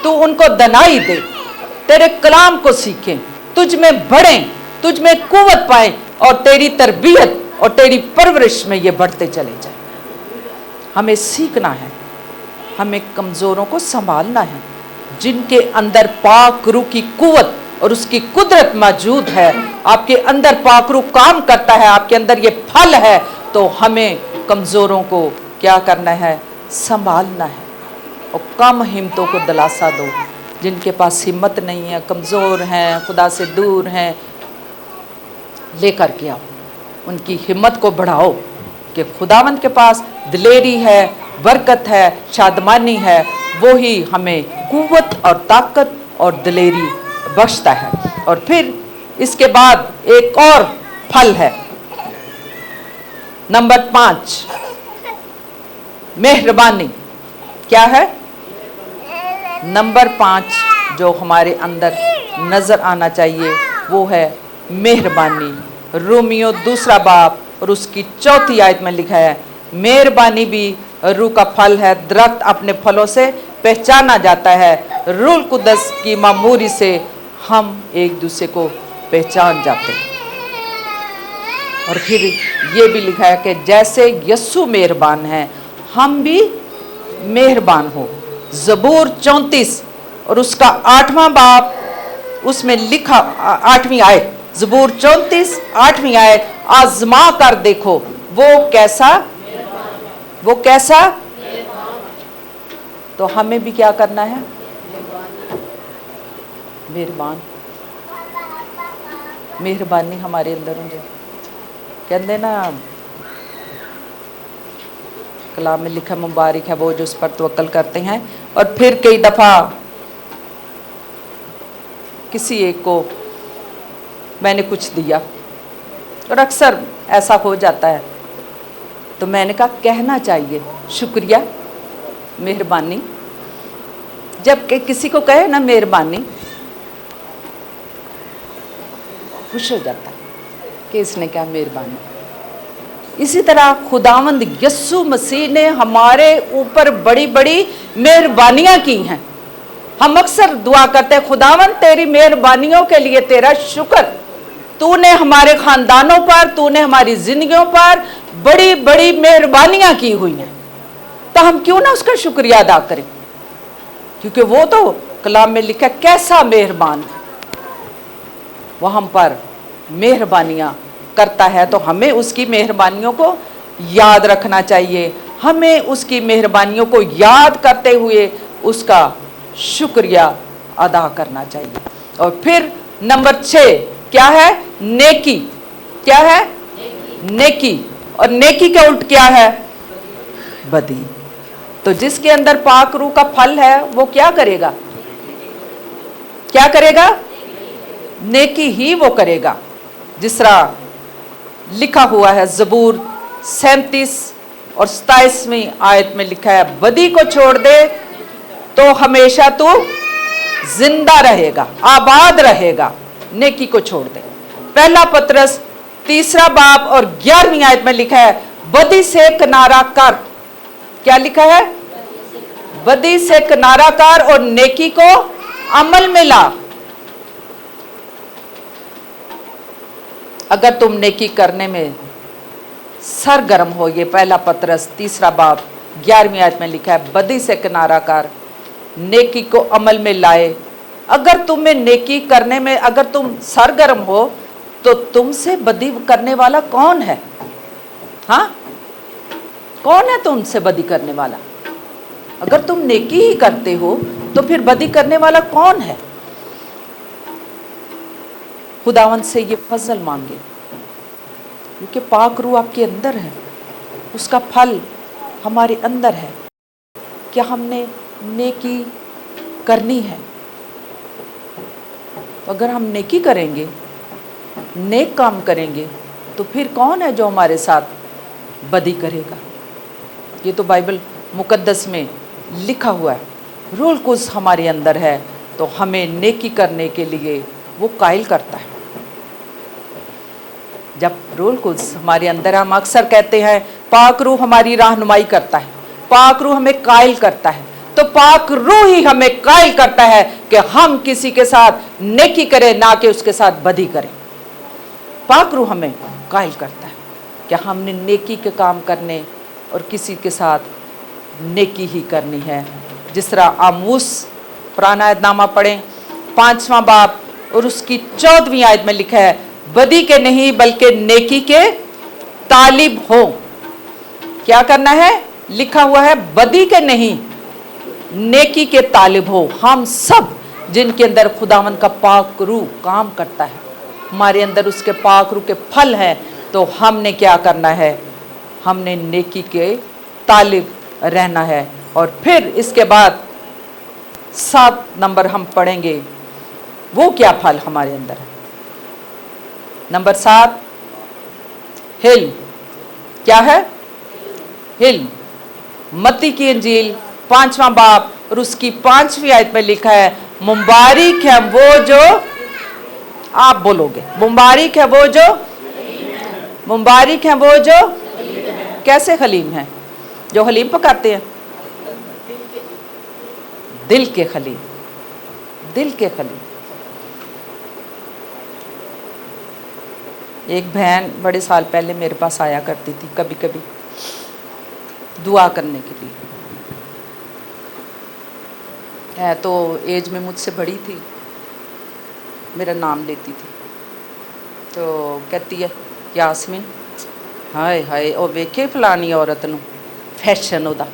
तू उनको दनाई दे, तेरे कलाम को सीखें, तुझ में बढ़ें, तुझ में कुव्वत पाएं और तेरी तरबियत और तेरी परवरिश में ये बढ़ते चले जाएं। हमें सीखना है, हमें कमज़ोरों को संभालना है, जिनके अंदर पाक रूह की कुव्वत और उसकी कुदरत मौजूद है। आपके अंदर पाक रूह काम करता है, आपके अंदर ये फल है, तो हमें कमज़ोरों को क्या करना है? संभालना है। और कम हिम्मतों को दिलासा दो, जिनके पास हिम्मत नहीं है, कमज़ोर हैं, खुदा से दूर हैं, लेकर के आओ, उनकी हिम्मत को बढ़ाओ कि खुदावंद के पास दिलेरी है, बरकत है, शादमानी है, वो ही हमें कुव्वत और ताकत और दिलेरी बख्शता है। और फिर इसके बाद एक और फल है, नंबर 5, मेहरबानी। क्या है? नंबर 5 जो हमारे अंदर नजर आना चाहिए वो है मेहरबानी। रोमियो 2 बाब और उसकी 4 आयत में लिखा है, मेहरबानी भी रूह का फल है, दरख्त अपने फलों से पहचाना जाता है, रूह कुदस की मामूरी से हम एक दूसरे को पहचान जाते हैं। और फिर ये भी लिखा है कि जैसे यीशु मेहरबान है, हम भी मेहरबान हो। ज़बूर 34 और उसका 8वां बाब, उसमें लिखा 8वीं आयत, ज़बूर 34 8वीं आयत, आजमा कर देखो वो कैसा, वो कैसा। तो हमें भी क्या करना है? मेहरबान, मेहरबानी हमारे अंदर हो जाए। कहते ना, कलाम में लिखा मुबारक है वो जो उस पर तवक्कल करते हैं। और फिर कई दफ़ा किसी एक को मैंने कुछ दिया और अक्सर ऐसा हो जाता है, तो मैंने कहा कहना चाहिए शुक्रिया, मेहरबानी। जब किसी को कहे ना मेहरबानी, खुश हो जाता है कि इसने क्या मेहरबानी। इसी तरह खुदावंद यीशु मसीह ने हमारे ऊपर बड़ी बड़ी मेहरबानियां की हैं। हम अक्सर दुआ करते हैं, खुदावंद तेरी मेहरबानियों के लिए तेरा शुक्र, तूने हमारे खानदानों पर, तूने हमारी जिंदगियों पर बड़ी बड़ी मेहरबानियां की हुई हैं। तो हम क्यों ना उसका शुक्रिया अदा करें, क्योंकि वो तो कलाम में लिखा कैसा मेहरबान है, वो हम पर मेहरबानियां करता है। तो हमें उसकी मेहरबानियों को याद रखना चाहिए, हमें उसकी मेहरबानियों को याद करते हुए उसका शुक्रिया अदा करना चाहिए। और फिर नंबर 6 क्या है? नेकी। क्या है? नेकी। और नेकी के उल्ट क्या है? बदी। तो जिसके अंदर पाक रूह का फल है वो क्या करेगा? क्या करेगा? नेकी ही वो करेगा। जिस तरह लिखा हुआ है ज़बूर 37 और 27वीं आयत में लिखा है, बदी को छोड़ दे तो हमेशा तू जिंदा रहेगा, आबाद रहेगा, नेकी को छोड़ दे। पहला पतरस 3 बाब और 11वीं आयत में लिखा है, बदी से किनारा कर। क्या लिखा है? बदी से किनारा कर और नेकी को अमल में ला। अगर तुम नेकी करने में सरगर्म हो, ये पहला पतरस 3 बाब 11वीं आयत में लिखा है, बदी से किनारा कर, नेकी को अमल में लाए। अगर तुम्हें नेकी करने में अगर तुम सरगर्म हो तो तुमसे बदी करने वाला कौन है? हाँ, कौन है तुमसे बदी करने वाला? अगर तुम नेकी ही करते हो तो फिर बदी करने वाला कौन है? खुदावंद से ये फजल मांगे, क्योंकि पाक रूह आपके अंदर है, उसका फल हमारे अंदर है। क्या हमने नेकी करनी है? तो अगर हम नेकी करेंगे, नेक काम करेंगे, तो फिर कौन है जो हमारे साथ बदी करेगा? ये तो बाइबल मुकद्दस में लिखा हुआ है। रूह कुद्स हमारे अंदर है तो हमें नेकी करने के लिए वो कायल करता है। जब रूह कुद्स हमारे अंदर, हम अक्सर कहते हैं पाक रूह हमारी रहनुमाई करता है, पाक रूह हमें कायल करता है, तो पाक रूह ही हमें कायल करता है कि हम किसी के साथ नेकी करें, ना कि उसके साथ बदी करें। पाक रूह हमें कायल करता है कि हमने नेकी के काम करने और किसी के साथ नेकी ही करनी है। जिस तरह आमूस पुराना ऐतनामा पढ़ें 5वां बाब और उसकी 14वीं आयत में लिखा है, बदी के नहीं बल्कि नेकी के तालिब हो। क्या करना है? लिखा हुआ है बदी के नहीं, नेकी के तालिब हो। हम सब जिनके अंदर खुदावंद का पाक रूह काम करता है, हमारे अंदर उसके पाक रूह के फल हैं, तो हमने क्या करना है? हमने नेकी के तालिब रहना है। और फिर इसके बाद 7 नंबर हम पढ़ेंगे, वो क्या फल हमारे अंदर है। नंबर 7, हिल्म। क्या है? हिल्म। मत्ती की इंजील 5वां बाब और उसकी 5वीं आयत में लिखा है, मुबारक है वो जो, आप बोलोगे, मुबारक है वो जो, मुबारक है वो जो कैसे हलीम है? जो हलीम पकाते हैं, दिल के खलीम, दिल के खलीम। एक बहन बड़े साल पहले मेरे पास आया करती थी, कभी कभी दुआ करने के लिए। है तो एज में मुझसे बड़ी थी, मेरा नाम लेती थी, तो कहती है, यास्मीन हाय हाय ओ वेखे फलानी औरत नूं फैशन ओदा,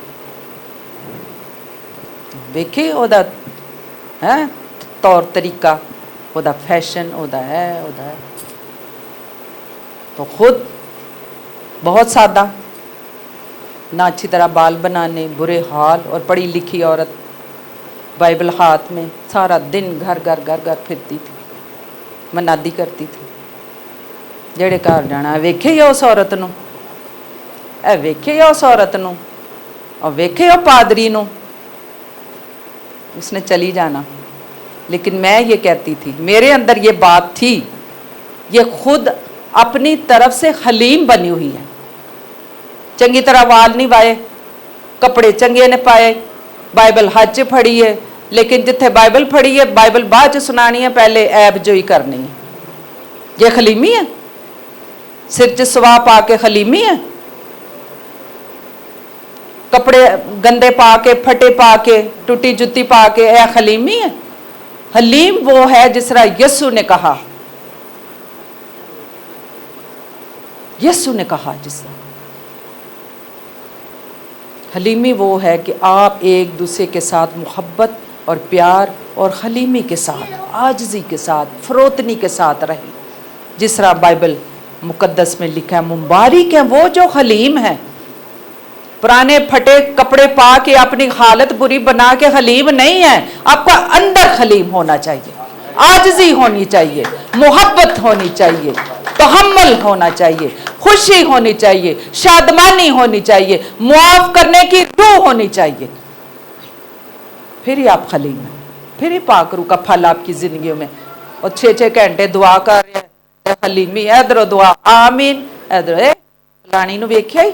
वेखे ओदा है तौर तरीका, ओदा फैशन ओदा है। तो खुद बहुत सादा, ना अच्छी तरह बाल बनाने, बुरे हाल, और पढ़ी लिखी औरत, बाइबल हाथ में, सारा दिन घर घर फिरती थी, मनादी करती थी, जेड़े घर जाना वेखे ही उस औरत नूं, ए वेखे ही उस औरत नूं, और वेखे हो पादरी नूं, उसने चली जाना। लेकिन मैं ये कहती थी, मेरे अंदर ये बात थी, ये खुद अपनी तरफ से हलीम बनी हुई है। चंगी तरह वाल नहीं वाए, कपड़े चंगे ने पाए, बाइबल हाथ च फड़ी है, लेकिन जिथे बाइबल फड़ी है बाइबल बाद च सुनानी है, पहले ऐब जो ही करनी है। ये खलीमी है? सिर च सवा पा के खलीमी है? कपड़े गंदे पा के, फटे पा के, टूटी जुत्ती पा के, यह खलीमी है? हलीम वो है जिस तरह यीशु ने कहा, यीशु ने कहा, जिस तरह हलीमी वो है कि आप एक दूसरे के साथ मोहब्बत और प्यार और हलीमी के साथ, आजिज़ी के साथ, फरोतनी के साथ रहें। जिस तरह बाइबल मुकद्दस में लिखा है, मुबारक है वो जो हलीम है। पुराने फटे कपड़े पा के अपनी हालत बुरी बना के हलीम नहीं है, आपका अंदर हलीम होना चाहिए। आजिज़ी होनी चाहिए, मोहब्बत होनी चाहिए, तहम्मुल होना चाहिए, खुशी होनी चाहिए, शादमानी होनी चाहिए, मुआफ करने की रूह होनी चाहिए। फिर ही आप खलीम हैं, फिर ही पाक रूह का फल आपकी जिंदगी में। और 6-6 घंटे दुआ कर रहे हैं, हलीमी इधरों दुआ आमीन, इधरों फलानी नूं वेख्या ही,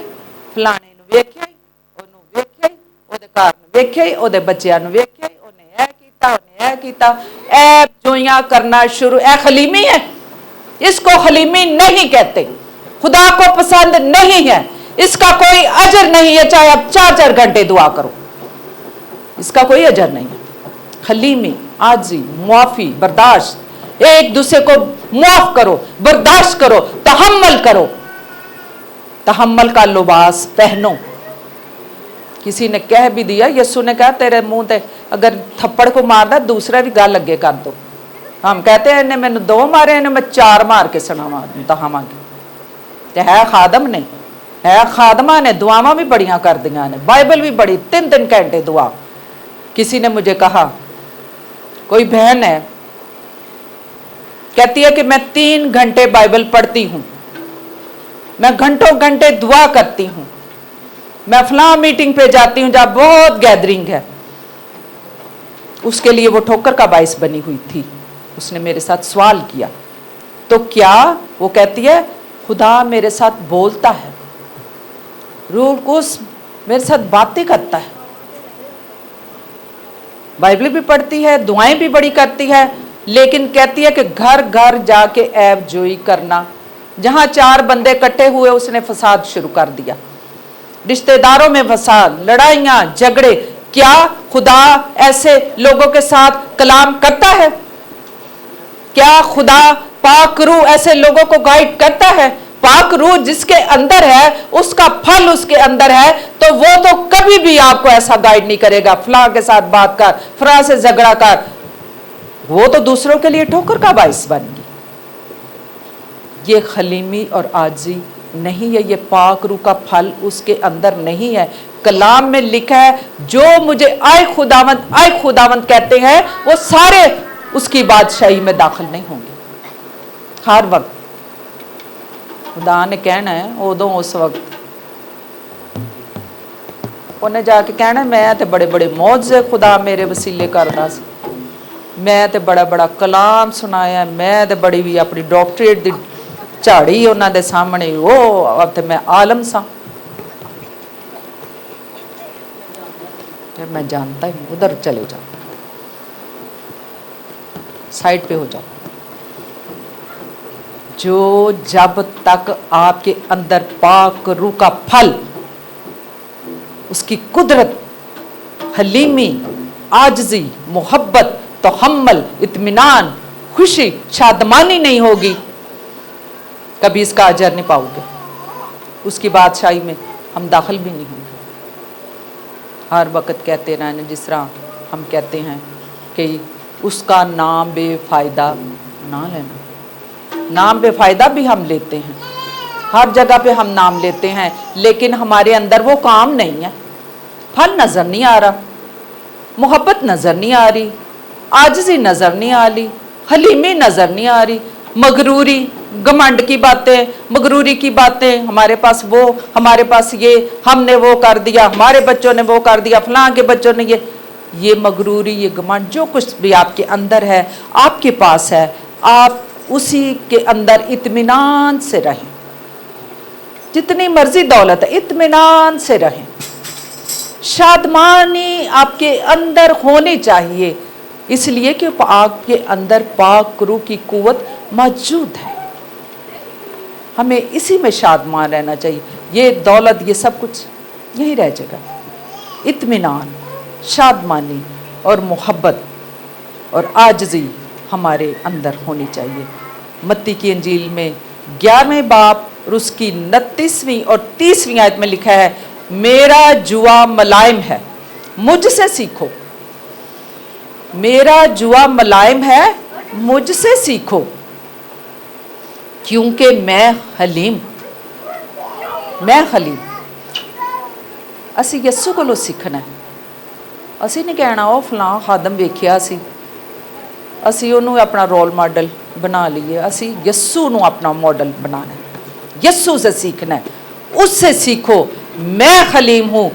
फलाने नूं वेख्या ही, ओनूं वेख्या ही, ओदे घर नूं वेख्या ही, ओदे बच्चियां नूं वेख्या ही, ओने ऐ कीता, ऐब जोइयां करना शुरू। ऐ खलीमी है? इसको खलीमी नहीं कहते, खुदा को पसंद नहीं है, इसका कोई अजर नहीं है, चाहे आप 4-4 घंटे दुआ करो, इसका कोई अजर नहीं है। खलीमी, आजी, मुआफी, बर्दाश्त, एक दूसरे को मुआफ करो, बर्दाश्त करो, तहम्मुल करो, तहम्मुल का लिबास पहनो। किसी ने कह भी दिया, यीशु ने कहा तेरे मुंह ते अगर थप्पड़ को मारदा दूसरा भी गल अगे कर दो। हम कहते हैं इन्हें मैंने 2 मारे, इन्हें मैं 4 मार के सुनावा दहावांगी। ते है खादम ने, है खादमा ने, दुआवां भी बड़ियां कर दियां ने, बाइबल भी बड़ी 3-3 घंटे दुआ। किसी ने मुझे कहा, कोई बहन है कहती है कि मैं 3 घंटे बाइबल पढ़ती हूं, मैं घंटों घंटे दुआ करती हूं, मैं फलां मीटिंग पे जाती हूं जहां बहुत गैदरिंग है। उसके लिए वो ठोकर का बाइस बनी हुई थी। उसने मेरे साथ सवाल किया, तो क्या? वो कहती है खुदा मेरे साथ बोलता है, रूह कुस मेरे साथ बातें करता है, बाइबल भी पढ़ती है, दुआएं भी बड़ी करती है, लेकिन कहती है कि घर घर जाके ऐब जोई करना। जहां 4 बंदे इकट्ठे हुए उसने फसाद शुरू कर दिया, रिश्तेदारों में फसाद, लड़ाइयां, झगड़े। क्या खुदा ऐसे लोगों के साथ कलाम करता है? क्या खुदा पाक रूह ऐसे लोगों को गाइड करता है? पाक रूह जिसके अंदर है, उसका फल उसके अंदर है, तो वो तो कभी भी आपको ऐसा गाइड नहीं करेगा फलां के साथ बात कर, फलां से झगड़ा कर। वो तो दूसरों के लिए ठोकर का बाइस बन गई। ये खलीमी और आजी नहीं है, ये पाक रूह का फल उसके अंदर नहीं है। कलाम में लिखा है, जो मुझे आए खुदावंद कहते हैं, वो सारे उसकी बादशाही में दाखिल नहीं होंगे। हर वक्त खुदा ने कहना है, उदों उस वक्त उन्हें जाके कहना, मैं तो बड़े बड़े मौजे खुदा मेरे वसीले करदा सी, मैं तो बड़ा बड़ा कलाम सुनाया, मैं तो बड़ी भी अपनी डॉक्टरेट दी झाड़ी उन्हां दे सामने, वो ते मैं आलम सा। मैं जानता ही, उधर चले जाओ, साइड पे हो जाओ। जो जब तक आपके अंदर पाक रूह का फल, उसकी कुदरत, हलीमी, आजिज़ी, मोहब्बत, तहम्मुल, इत्मीनान, खुशी, शादमानी नहीं होगी, कभी इसका अजर नहीं पाओगे। उसकी बादशाही में हम दाखिल भी नहीं होंगे। हर वक्त कहते रहना, जिस तरह हम कहते हैं कि उसका नाम बेफायदा ना लेना। नाम बेफायदा भी हम लेते हैं, हर जगह पे हम नाम लेते हैं, लेकिन हमारे अंदर वो काम नहीं है। फल नज़र नहीं आ रहा, मोहब्बत नज़र नहीं आ रही, आजिज़ी नज़र नहीं आ रही, हलीमी नज़र नहीं आ रही, मगरूरी, घमंड की बातें, मगरूरी की बातें, हमारे पास वो, हमारे पास ये, हमने वो कर दिया, हमारे बच्चों ने वो कर दिया, फलां के बच्चों ने ये मगरूरी, ये घमंड, जो कुछ भी आपके अंदर है, आपके पास है, आप उसी के अंदर इत्मीनान से रहें। जितनी मर्जी दौलत है, इत्मीनान से रहें। शादमानी आपके अंदर होनी चाहिए, इसलिए कि आपके अंदर पाक रूह की कुव्वत मौजूद है। हमें इसी में शादमान रहना चाहिए। ये दौलत, ये सब कुछ यही रह जाएगा। इत्मीनान, शादमानी और मोहब्बत और आजिज़ी हमारे अंदर होनी चाहिए। मत्ती की इंजील में 11वें बाब और उसकी 29वीं और 30वीं आयत में लिखा है, मेरा जुआ मुलायम है, मुझसे सीखो। मेरा जुआ मुलायम है, मुझसे सीखो, क्योंकि मैं हलीम। असी यस्सु कोलों सीखना है। असी नहीं कहना ओ फलां खादम वेखिया सी, ਅਸੀਂ ਉਹਨੂੰ ਆਪਣਾ रोल मॉडल बना लिए। ਅਸੀਂ यस्सू ਨੂੰ अपना मॉडल बनाना है, यस्सू से सीखना है, उससे सीखो। मैं हलीम हूँ,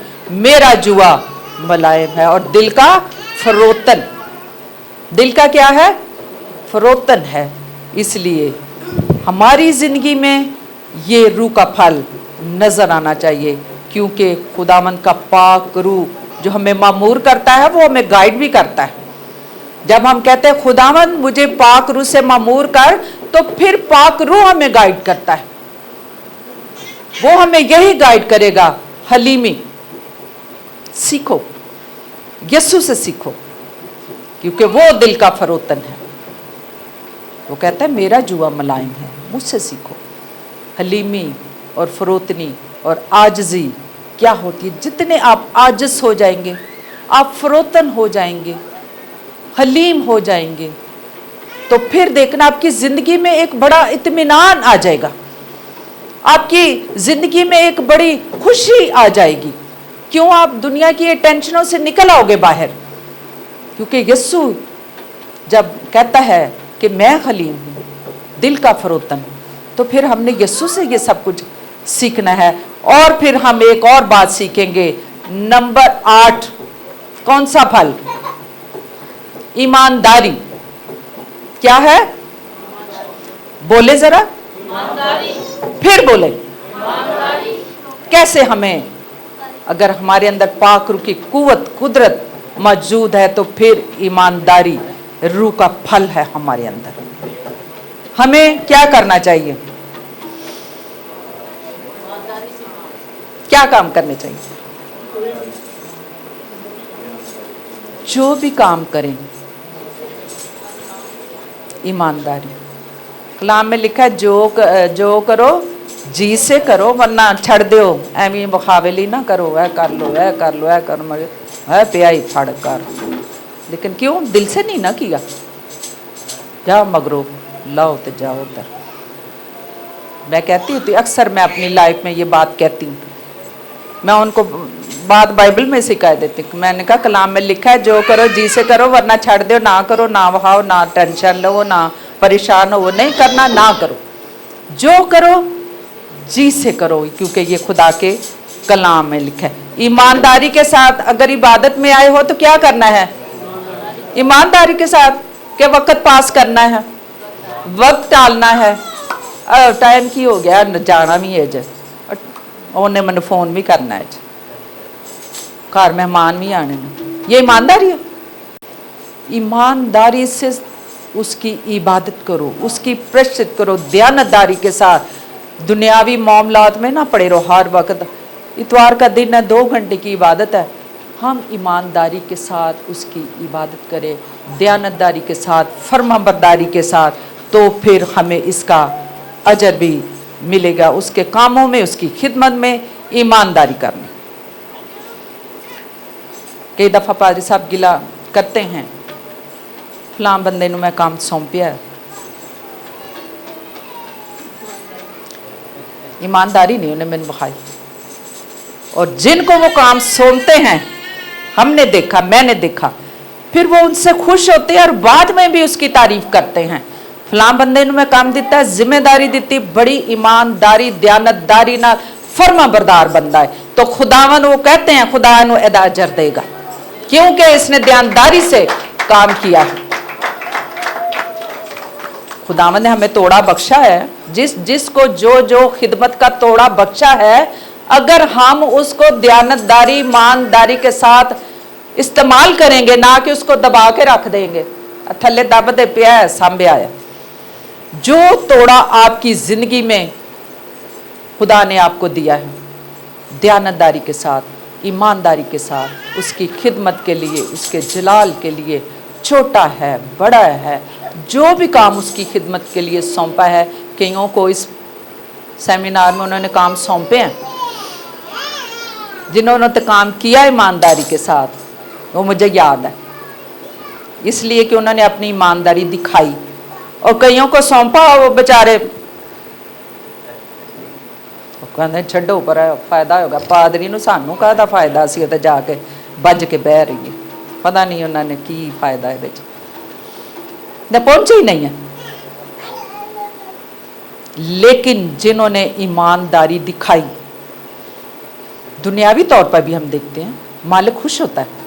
मेरा जुआ मुलायम है। और दिल का फरोतन, दिल का क्या है? फरोतन है। इसलिए हमारी ज़िंदगी में ये रूह का फल नज़र आना चाहिए, क्योंकि खुदावंद का पाक रूह जो हमें मामूर करता है वो हमें गाइड भी करता है। जब हम कहते हैं खुदावंद मुझे पाक रूह से मामूर कर, तो फिर पाक रूह हमें गाइड करता है, वो हमें यही गाइड करेगा। हलीमी सीखो, यस्सू से सीखो, क्योंकि वो दिल का फरोतन है। वो कहता है मेरा जुआ मुलायम है, मुझसे सीखो। हलीमी और फरोतनी और आजजी क्या होती है? जितने आप आजिज हो जाएंगे, आप फरोतन हो जाएंगे, हलीम हो जाएंगे, तो फिर देखना आपकी ज़िंदगी में एक बड़ा इत्मीनान आ जाएगा, आपकी ज़िंदगी में एक बड़ी खुशी आ जाएगी। क्यों? आप दुनिया की ये टेंशनों से निकल आओगे बाहर, क्योंकि यस्सू जब कहता है कि मैं हलीम हूँ, दिल का फरोतन, तो फिर हमने यस्सू से ये सब कुछ सीखना है। और फिर हम एक और बात सीखेंगे, नंबर 8, कौन सा फल? ईमानदारी। क्या है? बोले जरा, फिर बोले। कैसे? हमें अगर हमारे अंदर पाक रूह की कुव्वत कुदरत मौजूद है, तो फिर ईमानदारी रूह का फल है हमारे अंदर। हमें क्या करना चाहिए? क्या काम करने चाहिए? जो भी काम करें ईमानदारी। कलाम में लिखा है जो करो जी से करो, वरना छड़ दो, एवं बखावेली ना करो, ऐ कर लो, ऐ कर लो, ऐ कर, मगर है पिया ही फड़ कर। लेकिन क्यों? दिल से नहीं ना किया। जाओ मगरो लाओ तो जाओ उधर। मैं कहती हूँ, तो अक्सर मैं अपनी लाइफ में ये बात कहती हूँ, मैं उनको बात बाइबल में सिखा देती हूँ। मैंने कहा कलाम में लिखा है जो करो जी से करो, वरना छड़ दो, ना करो, ना वहाओ, ना टेंशन लो, ना परेशान हो, वो नहीं करना, ना करो। जो करो जी से करो, क्योंकि ये खुदा के कलाम में लिखा है। ईमानदारी के साथ अगर इबादत में आए हो तो क्या करना है? ईमानदारी के साथ के वक्त पास करना है, वक्त टालना है। टाइम की हो गया, जाना भी है, उन्हें मैंने फोन भी करना है, घर मेहमान भी आने में। ये ईमानदारी है। ईमानदारी से उसकी इबादत करो, उसकी प्रश्चित करो, दयानतदारी के साथ। दुनियावी मामलात में ना पड़े रहो हर वक्त। इतवार का दिन है, 2 घंटे की इबादत है, हम ईमानदारी के साथ उसकी इबादत करें, दयानतदारी के साथ, फर्माबरदारी के साथ, तो फिर हमें इसका अजर भी मिलेगा। उसके कामों में, उसकी खिदमत में ईमानदारी करनी। कई दफ़ा पादरी साहब गिला करते हैं, फलां बंदे नूं मैं काम सौंपिया है, ईमानदारी नहीं उन्हें मैंने बखाई। और जिनको वो काम सौंपते हैं, हमने देखा, मैंने देखा, फिर वो उनसे खुश होते हैं और बाद में भी उसकी तारीफ करते हैं। फलां बंदे नूं मैं काम दिता है, जिम्मेदारी दी, बड़ी ईमानदारी दयानतदारी ना फर्मा बरदार बंदा है, तो खुदावन वो कहते हैं खुदा इन्हूं एदा अजर देगा, क्योंकि इसने दयानतदारी से काम किया है। खुदावन ने हमें तोड़ा बख्शा है, जिसको जो खिदमत का तोड़ा बख्शा है, अगर हम उसको दयानतदारी ईमानदारी के साथ इस्तेमाल करेंगे, ना कि उसको दबा के रख देंगे, थल्ले दब दे पिया है सांभे आया। जो तोड़ा आपकी जिंदगी में खुदा ने आपको दिया है, दयानतदारी के साथ, ईमानदारी के साथ, उसकी खिदमत के लिए, उसके जलाल के लिए, छोटा है बड़ा है, जो भी काम उसकी खिदमत के लिए सौंपा है। कईयों को इस सेमिनार में उन्होंने काम सौंपे हैं, जिन्होंने तो काम किया ईमानदारी के साथ, वो मुझे याद है, इसलिए कि उन्होंने अपनी ईमानदारी दिखाई। और कईयों को सौंपा, वो बेचारे कहते छड्डो पर फायदा होगा, पादरी नूं सानू काहदा फायदा, असीं ते जाके बज के बह रही है, पता नहीं उन्होंने की फायदा है। पहुंचे ही नहीं है। लेकिन जिन्होंने ईमानदारी दिखाई, दुनियावी तौर पर भी हम देखते हैं मालिक खुश होता है।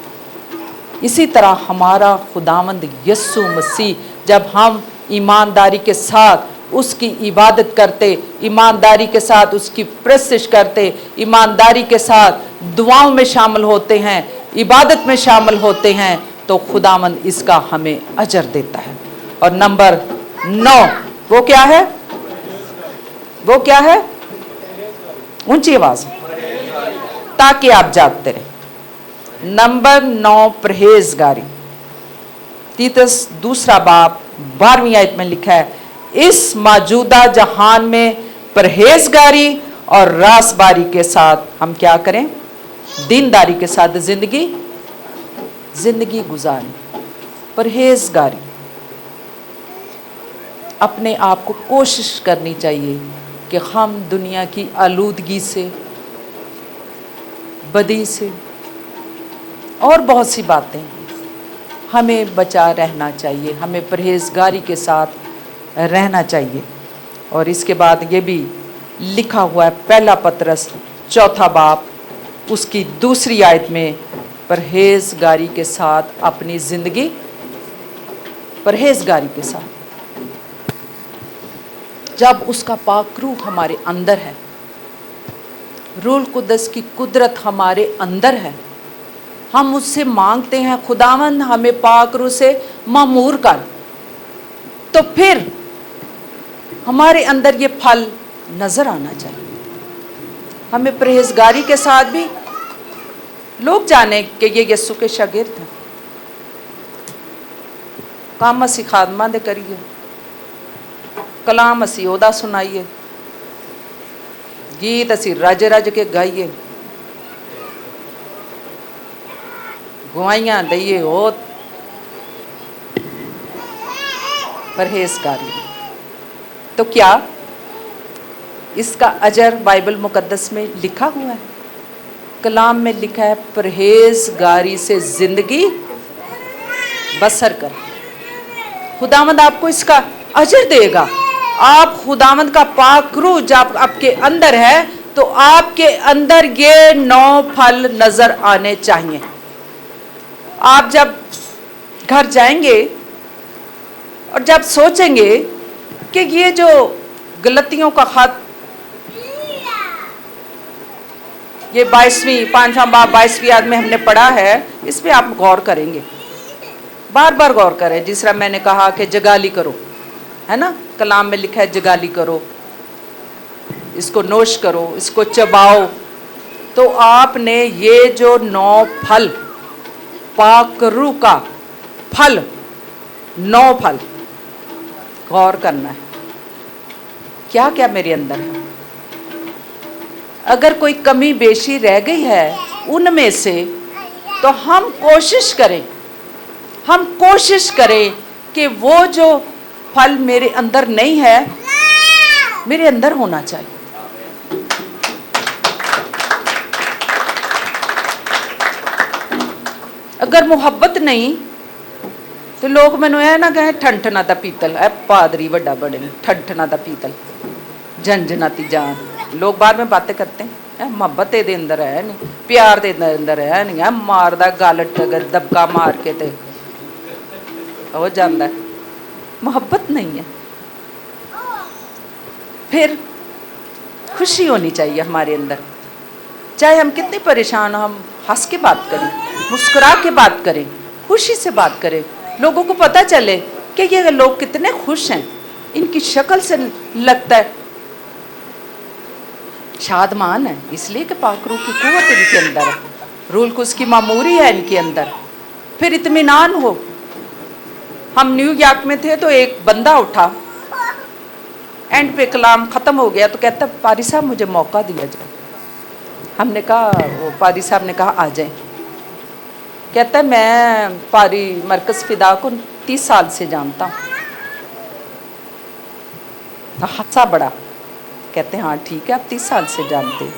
इसी तरह हमारा खुदावंद यीशु मसीह, जब हम ईमानदारी के साथ उसकी इबादत करते, ईमानदारी के साथ उसकी प्रस्तुति करते, ईमानदारी के साथ दुआओं में शामिल होते हैं, इबादत में शामिल होते हैं, तो खुदावंद इसका हमें अजर देता है। और नंबर 9 वो क्या है? वो क्या है? ऊंची आवाज, ताकि आप जागते रहे। नंबर 9 परहेजगारी। तीतस 2 बाब 12वीं आयत में लिखा है, इस मौजूदा जहान में परहेजगारी और रासबारी के साथ हम क्या करें? दीनदारी के साथ जिंदगी गुजारें। परहेजगारी, अपने आप को कोशिश करनी चाहिए कि हम दुनिया की आलूदगी से, बदी से और बहुत सी बातें, हमें बचा रहना चाहिए, हमें परहेजगारी के साथ रहना चाहिए। और इसके बाद ये भी लिखा हुआ है, पहला पतरस 4 बाब उसकी 2 आयत में, परहेजगारी के साथ अपनी जिंदगी, परहेजगारी के साथ। जब उसका पाक रूह हमारे अंदर है, रूह कुद्दस की कुदरत हमारे अंदर है, हम उससे मांगते हैं खुदावंद हमें पाक रूह से मामूर कर, तो फिर हमारे अंदर ये फल नजर आना चाहिए। हमें परहेजगारी के साथ भी लोग जाने कि ये यीशु के शागिर्द हैं। काम असी खादमा दे करिए, कलाम असी ओदा सुनाइए, गीत असी रज रज के गाइए, गुआइयां दइए, हो परहेजगारी। तो क्या इसका अजर बाइबल मुकद्दस में लिखा हुआ है? कलाम में लिखा है, परहेजगारी से जिंदगी बसर कर। खुदावंद आपको इसका अजर देगा। आप खुदावंद का पाक रूह जब आपके अंदर है, तो आपके अंदर ये 9 फल नजर आने चाहिए। आप जब घर जाएंगे और जब सोचेंगे कि ये जो गलतियों का खत, ये 5वां बाब 22वीं आयत में हमने पढ़ा है, इस पे आप गौर करेंगे, बार बार गौर करें। जिस तरह मैंने कहा कि जगाली करो, है ना, कलाम में लिखा है जगाली करो, इसको नोश करो, इसको चबाओ। तो आपने ये जो 9 फल, पाक रूह का फल, 9 फल गौर करना है, क्या क्या मेरे अंदर है। अगर कोई कमी बेशी रह गई है उनमें से, तो हम कोशिश करें कि वो जो फल मेरे अंदर नहीं है, मेरे अंदर होना चाहिए। अगर मोहब्बत नहीं, तो लोग मैनू यह ना कहें ठंठना दा पीतल, ए पादरी वड्डा बड़े ठंठना दा पीतल, झंझनाती जान। लोग बाद में बातें करते हैं, मोहब्बत दे अंदर है नहीं, प्यार दे अंदर है नहीं, है मारदा गल दबका मार के ते हो जाता है। मोहब्बत नहीं है। फिर खुशी होनी चाहिए हमारे अंदर, चाहे हम कितने परेशान हो, हम हंस के बात करें, मुस्कुरा के बात करें, खुशी से बात करें, लोगों को पता चले कि ये लोग कितने खुश हैं। इनकी शक्ल से लगता है शादमान है, इसलिए कि पाक रूह की कुव्वत इनके अंदर है, रूह कुद्दस की मामूरी है इनके अंदर। फिर इत्मीनान हो। हम न्यूयॉर्क में थे तो एक बंदा उठा, एंड पे कलाम ख़त्म हो गया तो कहता, पारी साहब मुझे मौका दिया जाए। हमने कहा, वो पारी साहब ने कहा आ जाए। कहता मैं पारी मरकज़ फ़िदा को 30 साल से जानता हूँ। हंसा बड़ा, कहते हाँ ठीक है, आप 30 साल से जानते हैं।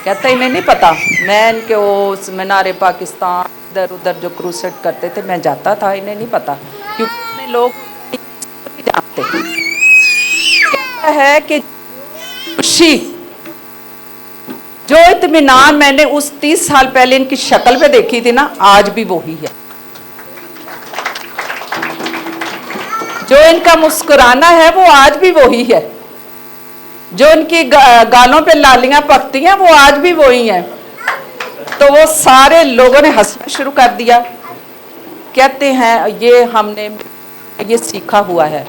कहता इन्हें नहीं पता, मैं इनके वो मीनार पाकिस्तान इधर उधर जो क्रूसेड करते थे मैं जाता था, इन्हें नहीं पता, क्योंकि लोग सकते। कहता है कि खुशी, जो इत्मीनान मैंने उस 30 साल पहले इनकी शक्ल पे देखी थी ना, आज भी वही है। जो इनका मुस्कुराना है वो आज भी वही है। जो इनकी गालों पे लालियां पकती हैं वो आज भी वही हैं। तो वो सारे लोगों ने हंसना शुरू कर दिया। कहते हैं ये हमने ये सीखा हुआ है।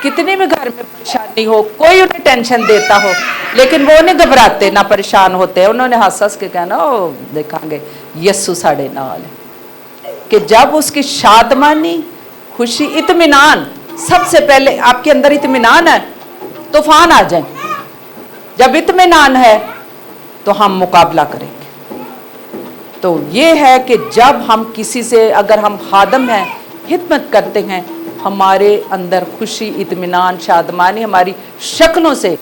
कितनी भी घर में परेशानी हो, कोई उन्हें टेंशन देता हो, लेकिन वो नहीं घबराते, ना परेशान होते। उन्होंने हंस हंस के कहना, ओ देखांगे यस्सु साढ़े नाल। कि जब उसकी शादमानी, खुशी, इत्मीनान, सबसे पहले आपके अंदर इत्मीनान है, तूफान आ जाए। जब इत्मीनान है तो हम मुकाबला करेंगे। तो ये है कि जब हम किसी से, अगर हम खादम हैं, खिदमत करते हैं, हमारे अंदर खुशी, इत्मीनान, शादमानी हमारी शक्लों से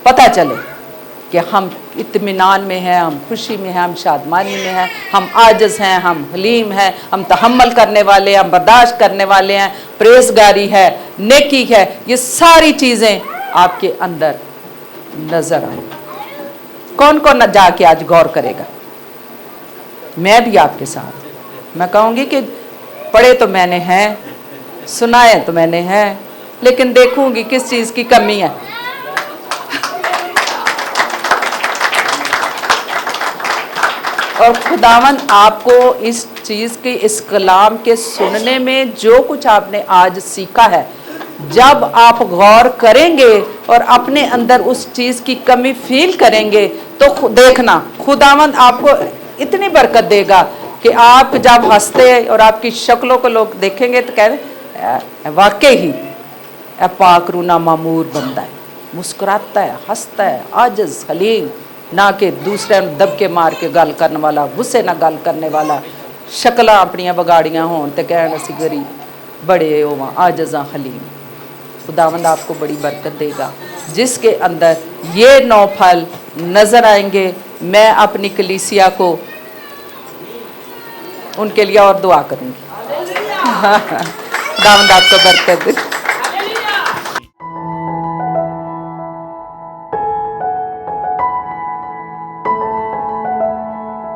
पता चले कि हम इत्मीनान में हैं, हम खुशी में हैं, हम शादमानी में हैं, हम आजिज़ हैं, हम हलीम हैं, हम तहम्मुल करने वाले हैं, हम बर्दाश्त करने वाले हैं, परहेज़गारी है, नेकी है। ये सारी चीज़ें आपके अंदर नजर आए। कौन कौन जाके आज गौर करेगा? मैं भी आपके साथ। मैं कहूँगी कि पढ़े तो मैंने हैं, सुनाए तो मैंने हैं, लेकिन देखूंगी किस चीज़ की कमी है। और खुदावन आपको इस चीज़ की, इस कलाम के सुनने में जो कुछ आपने आज सीखा है, जब आप गौर करेंगे और अपने अंदर उस चीज़ की कमी फील करेंगे तो देखना खुदावन आपको इतनी बरकत देगा कि आप जब हंसते और आपकी शक्लों को लोग देखेंगे तो कह वाकई ही पाक रूना मामूर बनता है, मुस्कुराता है, हंसता है, आजिज़, हलीम, ना कि दूसरे दबके मार के गल करने वाला, गुस्से ना गल करने वाला, शक्लां अपनियां बगाड़ियां होन ते कहण असीं गरीब बड़े होवां, आजिज़ां, हलीम। खुदावंद आपको बड़ी बरकत देगा। जिसके अंदर ये 9 फल नजर आएंगे, मैं अपनी कलीसिया को उनके लिए और दुआ करूंगी। खुदावंद आपको बरकत दे।